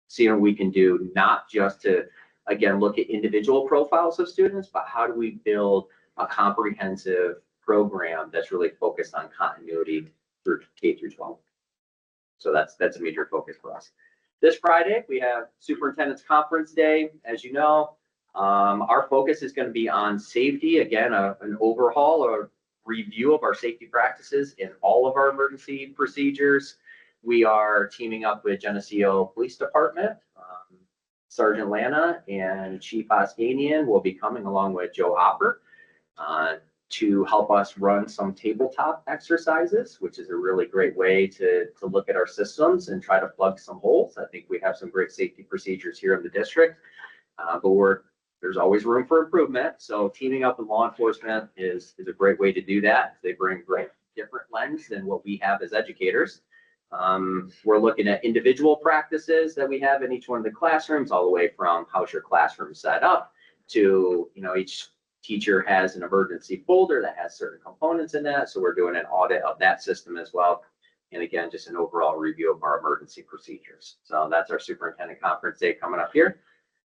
Speaker 3: seeing what we can do, not just to, again, look at individual profiles of students, but how do we build a comprehensive program that's really focused on continuity through K through 12. So that's a major focus for us. This Friday, we have Superintendent's Conference Day. As you know, our focus is going to be on safety. Again, an overhaul or review of our safety practices in all of our emergency procedures. We are teaming up with Geneseo Police Department. Sergeant Lana and Chief Osganian will be coming along with Joe Hopper to help us run some tabletop exercises, which is a really great way to look at our systems and try to plug some holes. I think we have some great safety procedures here in the district, but there's always room for improvement. So teaming up with law enforcement is a great way to do that. They bring great different lens than what we have as educators. We're looking at individual practices that we have in each one of the classrooms, all the way from how's your classroom set up to, you know, each teacher has an emergency folder that has certain components in that. So we're doing an audit of that system as well. And again, just an overall review of our emergency procedures. So that's our Superintendent Conference Day coming up here.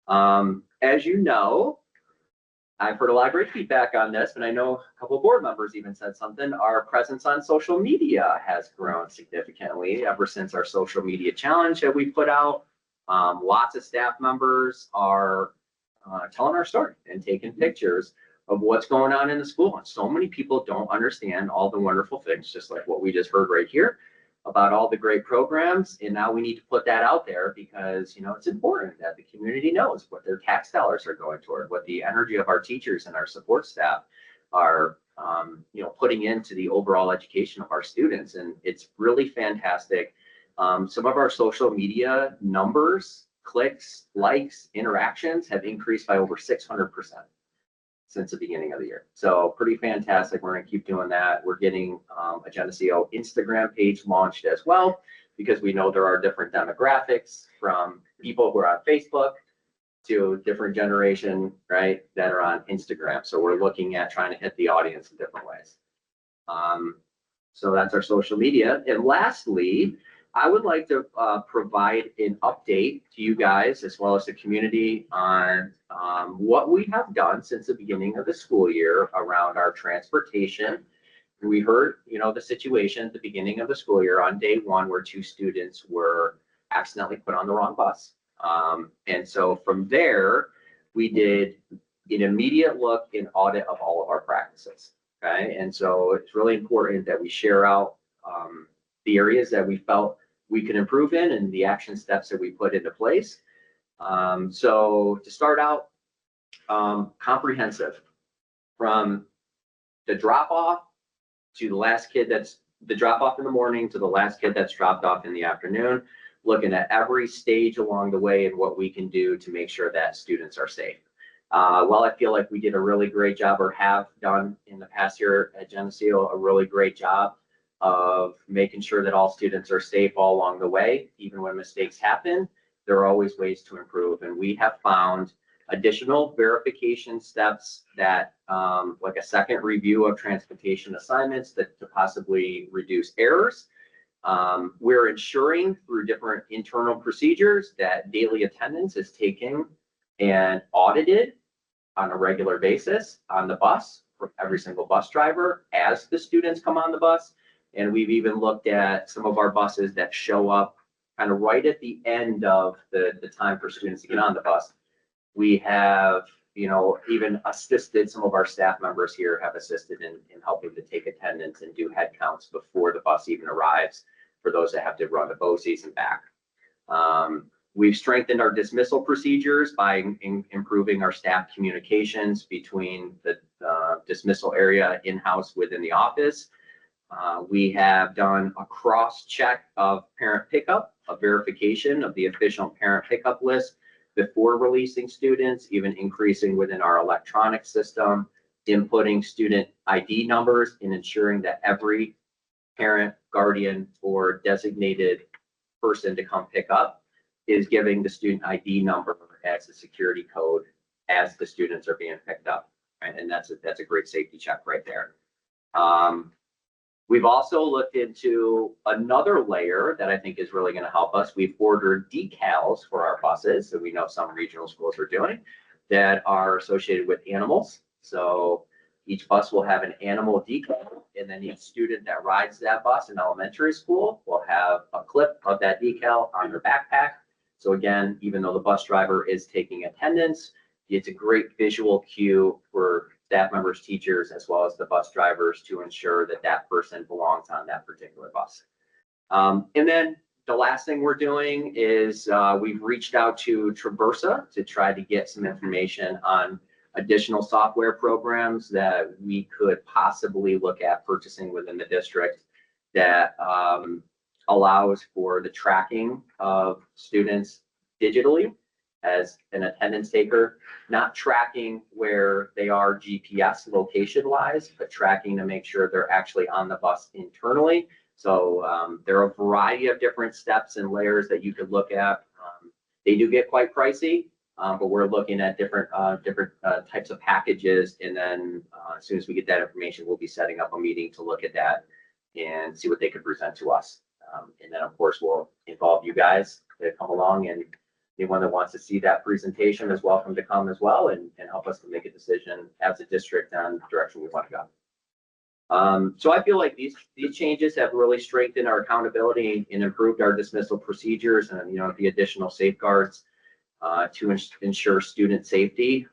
Speaker 3: As you know, I've heard a lot of great feedback on this, and I know a couple of board members even said something. Our presence on social media has grown significantly ever since our social media challenge that we put out. Lots of staff members are telling our story and taking pictures of what's going on in the school. And so many people don't understand all the wonderful things, just like what we just heard right here about all the great programs. And now we need to put that out there because, you know, it's important that the community knows what their tax dollars are going toward, what the energy of our teachers and our support staff are, you know, putting into the overall education of our students. And it's really fantastic. Some of our social media numbers, clicks, likes, interactions have increased by over 600% since the beginning of the year. So pretty fantastic. We're going to keep doing that. We're getting a Geneseo Instagram page launched as well, because we know there are different demographics from people who are on Facebook to different generation, right, that are on Instagram. So we're looking at trying to hit the audience in different ways. So that's our social media. And lastly, I would like to provide an update to you guys as well as the community on what we have done since the beginning of the school year around our transportation. We heard, you know, the situation at the beginning of the school year on day one where 2 students were accidentally put on the wrong bus. And so from there, we did an immediate look and audit of all of our practices. Okay, and so it's really important that we share out the areas that we felt we could improve in and the action steps that we put into place. So to start out, comprehensive from the drop off to the last kid that's the drop off in the morning to the last kid that's dropped off in the afternoon, looking at every stage along the way and what we can do to make sure that students are safe. Well, I feel like we did a really great job, or have done in the past year at Geneseo, a really great job of making sure that all students are safe all along the way. Even when mistakes happen, there are always ways to improve. And we have found additional verification steps that, like a second review of transportation assignments that to possibly reduce errors. We're ensuring through different internal procedures that daily attendance is taken and audited on a regular basis on the bus for every single bus driver as the students come on the bus. And we've even looked at some of our buses that show up kind of right at the end of the time for students to get on the bus. We have, you know, even assisted, some of our staff members here have assisted in helping to take attendance and do head counts before the bus even arrives for those that have to run to BOCES and back. We've strengthened our dismissal procedures by improving our staff communications between the dismissal area in-house within the office. We have done a cross-check of parent pickup, a verification of the official parent pickup list before releasing students, even increasing within our electronic system, inputting student ID numbers and ensuring that every parent, guardian, or designated person to come pick up is giving the student ID number as a security code as the students are being picked up. Right? And that's a great safety check right there. We've also looked into another layer that I think is really going to help us. We've ordered decals for our buses that we know some regional schools are doing that are associated with animals. So each bus will have an animal decal, and then each student that rides that bus in elementary school will have a clip of that decal on their backpack. So again, even though the bus driver is taking attendance, it's a great visual cue for staff members, teachers, as well as the bus drivers to ensure that that person belongs on that particular bus. And then the last thing we're doing is we've reached out to Traversa to try to get some information on additional software programs that we could possibly look at purchasing within the district that allows for the tracking of students digitally as an attendance taker, not tracking where they are GPS location wise, but tracking to make sure they're actually on the bus internally. So there are a variety of different steps and layers that you could look at. They do get quite pricey, but we're looking at different types of packages. And then as soon as we get that information, we'll be setting up a meeting to look at that and see what they could present to us. And then of course, we'll involve you guys to come along and anyone that wants to see that presentation is welcome to come as well and help us to make a decision as a district on the direction we want to go. So I feel like these changes have really strengthened our accountability and improved our dismissal procedures and, the additional safeguards to ensure student safety.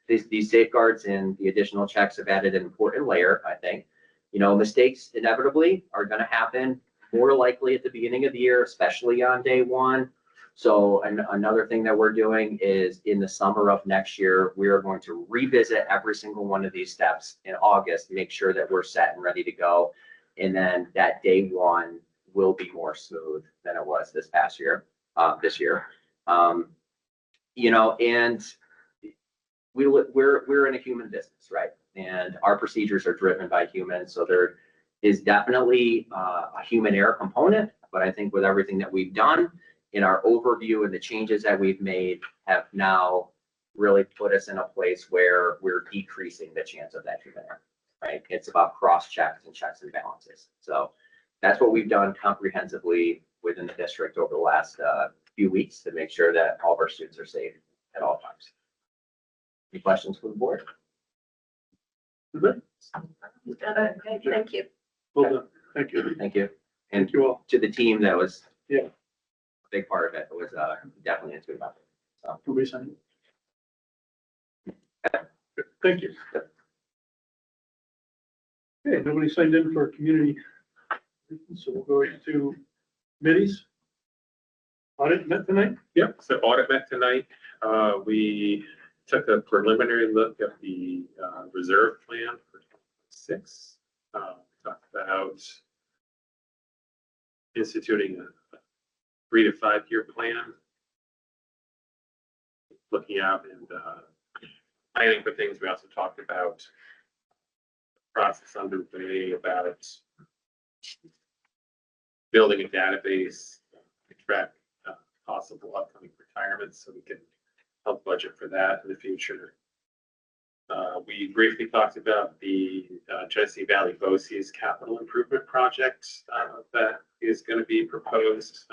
Speaker 3: These safeguards and the additional checks have added an important layer, I think. Mistakes inevitably are going to happen more likely at the beginning of the year, especially on day one. So another thing that we're doing is in the summer of next year, we are going to revisit every single one of these steps in August, make sure that we're set and ready to go. And then that day one will be more smooth than it was this year. And we're in a human business, right? And our procedures are driven by humans. So there is definitely a human error component, but I think with everything that we've done in our overview and the changes that we've made have now really put us in a place where we're decreasing the chance of that human error, right? It's about cross checks and checks and balances. So that's what we've done comprehensively within the district over the last few weeks to make sure that all of our students are safe at all times. Any questions from the board?
Speaker 1: Good.
Speaker 4: Okay, thank you.
Speaker 1: Well done. Thank you.
Speaker 3: Thank you. And
Speaker 1: Thank you all.
Speaker 3: to the team that was
Speaker 1: Yeah.
Speaker 3: a big part of it. It was definitely a good about it. So
Speaker 1: Nobody signed it. Good. Thank you. Okay, nobody signed in for community. So we'll go to committees. Audit met tonight?
Speaker 12: Yep, so audit met tonight. We took a preliminary look at the reserve plan for 6. Talked about instituting a 3 to 5 year plan. Looking out and planning for things. We also talked about the process underway about building a database to track possible upcoming retirements so we can help budget for that in the future. We briefly talked about the Genesee Valley BOCES capital improvement project that is going to be proposed.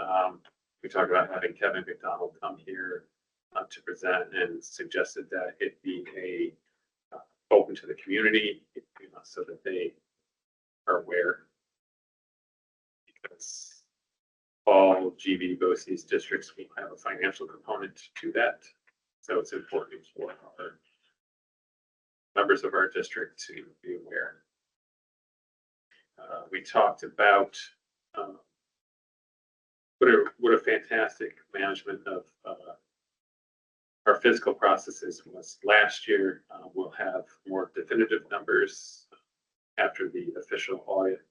Speaker 12: We talked about having Kevin McDonald come here to present and suggested that it be open to the community, so that they are aware. Because all GB BOCES districts will have a financial component to that. So it's important for our members of our district to be aware. We talked about what a fantastic management of our fiscal processes was last year. We'll have more definitive numbers after the official audit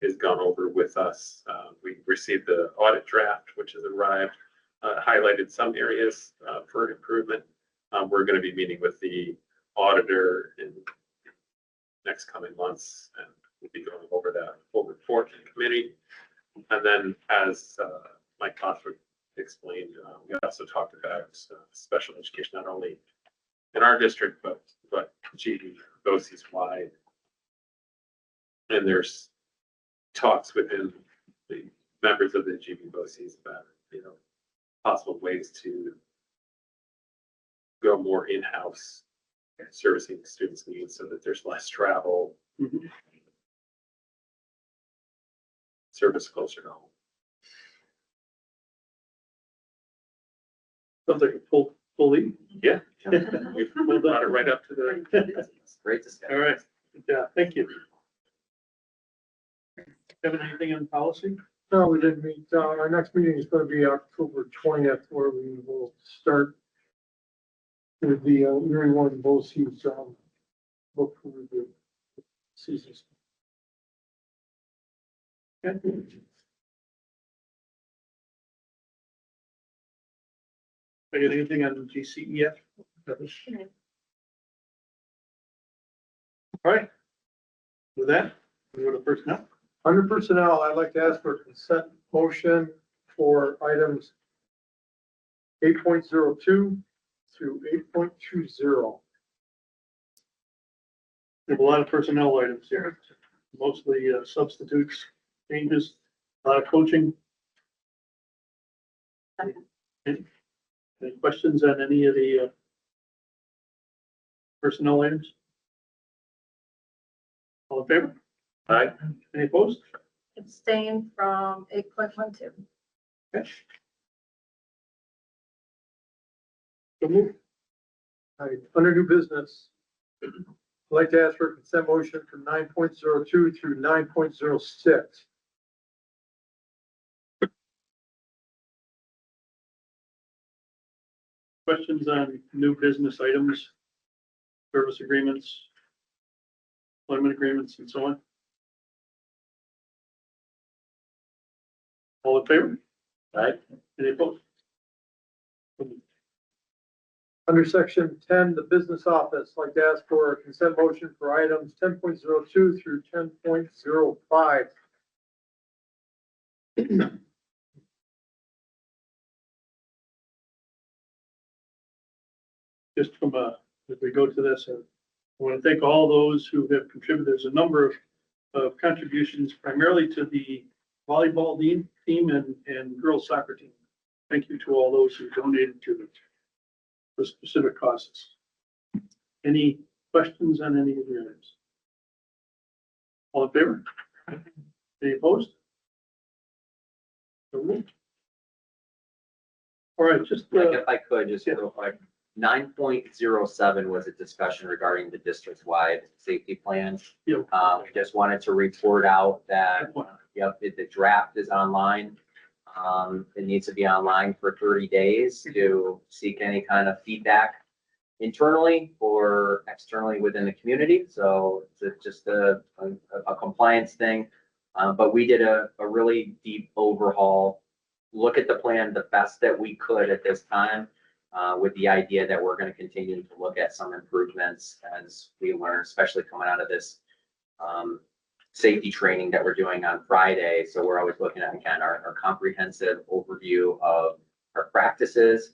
Speaker 12: is gone over with us. We received the audit draft, which has arrived, highlighted some areas for improvement. We're going to be meeting with the auditor in next coming months, and we'll be going over that full report in committee. And then, as Mike Cosford explained, we also talked about special education, not only in our district, but GB BOCES wide. And there's talks within the members of the GB BOCES about, possible ways to go more in-house servicing students' needs so that there's less travel.
Speaker 1: Mm-hmm.
Speaker 12: Service closer to home.
Speaker 1: Sounds like a full lead.
Speaker 12: Yeah. We've brought it right up to the.
Speaker 3: great discussion.
Speaker 1: All right. Yeah, thank you. Kevin, anything on policy?
Speaker 2: No, we didn't meet. Our next meeting is going to be October 20th, where we will start with the Erie One BOCES book for review seasons.
Speaker 1: Okay. I got anything on GCEF? All right. With that, we go to personnel.
Speaker 2: Under personnel, I'd like to ask for a consent motion for items 8.02 through 8.20.
Speaker 1: We have a lot of personnel items here, mostly substitutes, changes, a lot of coaching. Any questions on any of the personnel items? All in favor?
Speaker 12: Aye.
Speaker 1: Any opposed?
Speaker 4: Abstain from 8.12.
Speaker 1: Okay. So move.
Speaker 2: All right, under new business, I'd like to ask for a consent motion from 9.02 through 9.06.
Speaker 1: Questions on new business items, service agreements, employment agreements, and so on? All in favor?
Speaker 12: Aye.
Speaker 1: Any opposed?
Speaker 2: Under section 10, the business office, I'd like to ask for a consent motion for items 10.02 through 10.05.
Speaker 1: Just from as we go to this, I want to thank all those who have contributed. There's a number of contributions primarily to the volleyball team and girls soccer team. Thank you to all those who donated to the specific causes. Any questions on any of the items? All in favor? Any opposed? So moved. All right, just,
Speaker 3: Like, if I could, just real quick, 9.07 was a discussion regarding the district-wide safety plan.
Speaker 1: yeah,
Speaker 3: Just wanted to report out that, yep, the draft is online. It needs to be online for 30 days to seek any kind of feedback internally or externally within the community. So it's just a compliance thing. But we did a really deep overhaul, look at the plan the best that we could at this time, with the idea that we're going to continue to look at some improvements as we learn, especially coming out of this safety training that we're doing on Friday. So we're always looking at, again, our comprehensive overview of our practices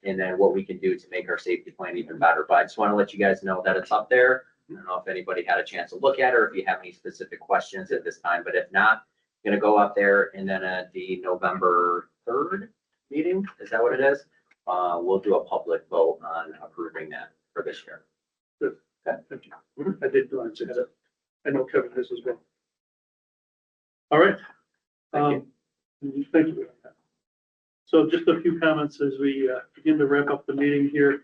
Speaker 3: and then what we can do to make our safety plan even better. But I just want to let you guys know that it's up there. I don't know if anybody had a chance to look at it or if you have any specific questions at this time, but if not, going to go up there and then at the November 3rd meeting, is that what it is? We'll do a public vote on approving that for this year.
Speaker 1: thank you. I did glance at it. I know Kevin has as well. All right. Thank you. So just a few comments as we begin to wrap up the meeting here.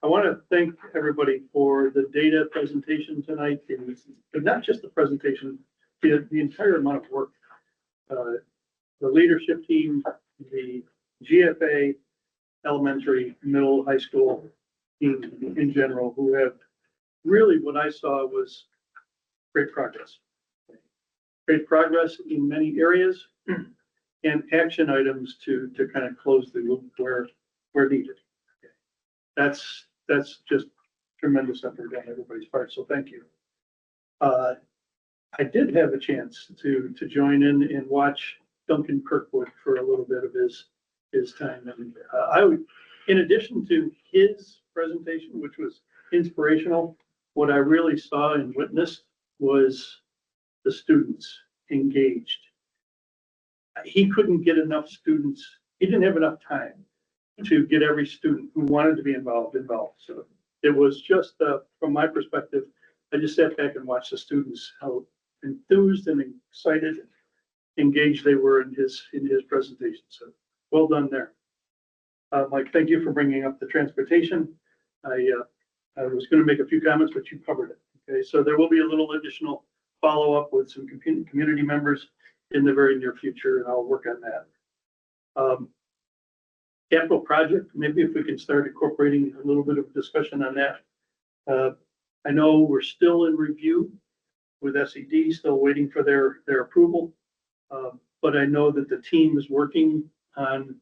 Speaker 1: I want to thank everybody for the data presentation tonight, and not just the presentation, the entire amount of work. The leadership team, the GFA, elementary, middle, high school team in general, who have really, what I saw was great progress. Great progress in many areas and action items to kind of close the loop where needed. That's just tremendous effort on everybody's part, so thank you. I did have a chance to join in and watch Duncan Kirkwood for a little bit of his time. And I would, in addition to his presentation, which was inspirational, what I really saw and witnessed was the students engaged. He couldn't get enough students. He didn't have enough time to get every student who wanted to be involved. So it was just, from my perspective, I just sat back and watched the students, how enthused and excited, and engaged they were in his presentation. So well done there. Mike, thank you for bringing up the transportation. I was going to make a few comments, but you covered it. Okay, so there will be a little additional follow-up with some community members in the very near future, and I'll work on that. Capital project, maybe if we can start incorporating a little bit of discussion on that. I know we're still in review with SED, still waiting for their approval. But I know that the team is working on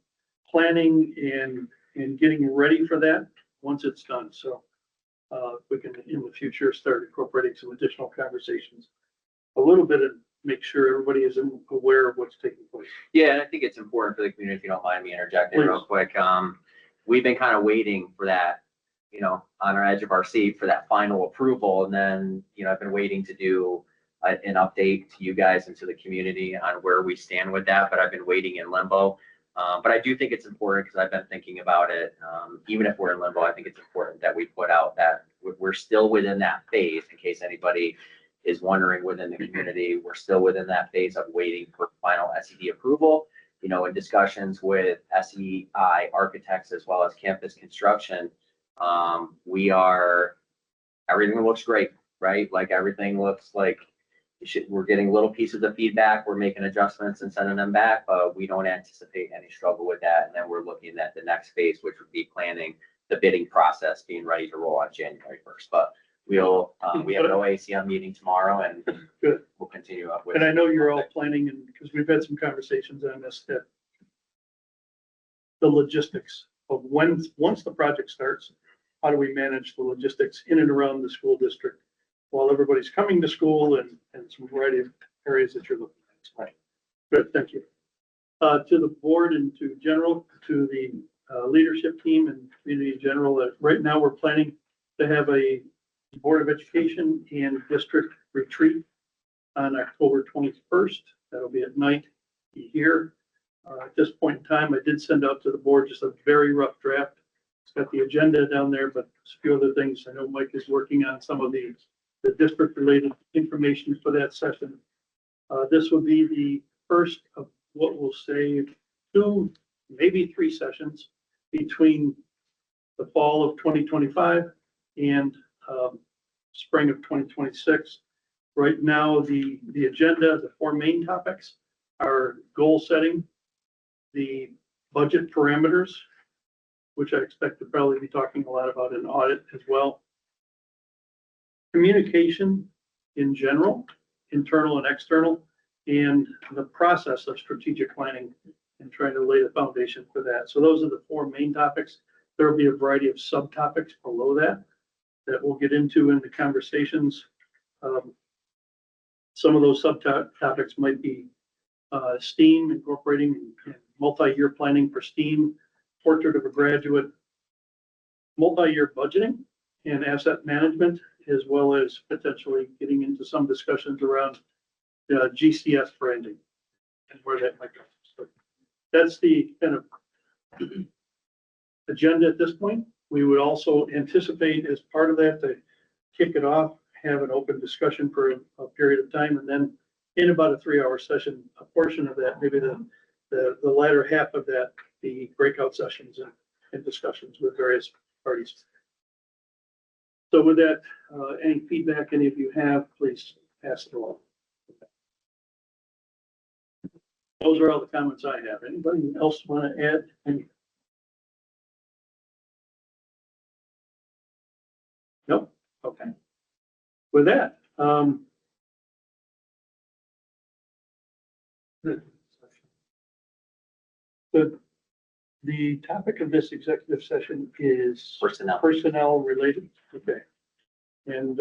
Speaker 1: planning and getting ready for that once it's done. So we can, in the future, start incorporating some additional conversations. A little bit and make sure everybody is aware of what's taking place.
Speaker 3: Yeah, and I think it's important for the community, if you don't mind me interjecting real quick. We've been kind of waiting for that, on our edge of our seat for that final approval. And then, I've been waiting to do an update to you guys and to the community on where we stand with that, but I've been waiting in limbo. But I do think it's important because I've been thinking about it. Even if we're in limbo, I think it's important that we put out that we're still within that phase in case anybody is wondering within the community. We're still within that phase of waiting for final SED approval. You know, in discussions with SEI architects as well as campus construction, everything looks great, right? Like everything looks like we're getting little pieces of feedback, we're making adjustments and sending them back, but we don't anticipate any struggle with that. And then we're looking at the next phase, which would be planning the bidding process, being ready to roll on January 1st. But we have an OACM meeting tomorrow and
Speaker 1: Good.
Speaker 3: we'll continue up with.
Speaker 1: And I know you're all planning, and because we've had some conversations on this, that the logistics of once the project starts, how do we manage the logistics in and around the school district while everybody's coming to school and some variety of areas that you're looking at. Right. Good, thank you. To the board and to the leadership team and community in general, that right now we're planning to have a Board of Education and district retreat on October 21st. That'll be at night here. At this point in time, I did send out to the board just a very rough draft. It's got the agenda down there, but a few other things. I know Mike is working on some of the district related information for that session. This will be the first of what we'll say 2, maybe 3 sessions between the fall of 2025 and spring of 2026. Right now, the agenda, the 4 main topics are goal setting, the budget parameters, which I expect to probably be talking a lot about in audit as well. Communication in general, internal and external, and the process of strategic planning and trying to lay the foundation for that. So those are the 4 main topics. There will be a variety of subtopics below that we'll get into in the conversations. Some of those subtopics might be STEAM, incorporating multi-year planning for STEAM, portrait of a graduate, multi-year budgeting and asset management, as well as potentially getting into some discussions around GCS branding and where that might go. So that's the kind of agenda at this point. We would also anticipate as part of that to kick it off, have an open discussion for a period of time, and then in about a 3-hour session, a portion of that, maybe the latter half of that, the breakout sessions and discussions with various parties. So with that, any feedback any of you have, please pass it along. Those are all the comments I have. Anybody else want to add anything? Nope. Okay. With that, the topic of this executive session is personnel related. Okay. And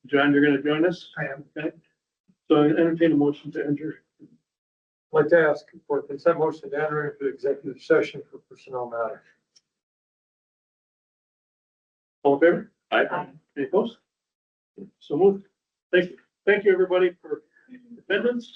Speaker 1: John, you're going to join us? I am. Okay. So I entertain a motion to enter.
Speaker 2: I'd like to ask for a consent motion to enter into executive session for personnel matters.
Speaker 1: All in favor?
Speaker 12: Aye.
Speaker 1: Any opposed? So moved. Thank you. Thank you, everybody, for attendance.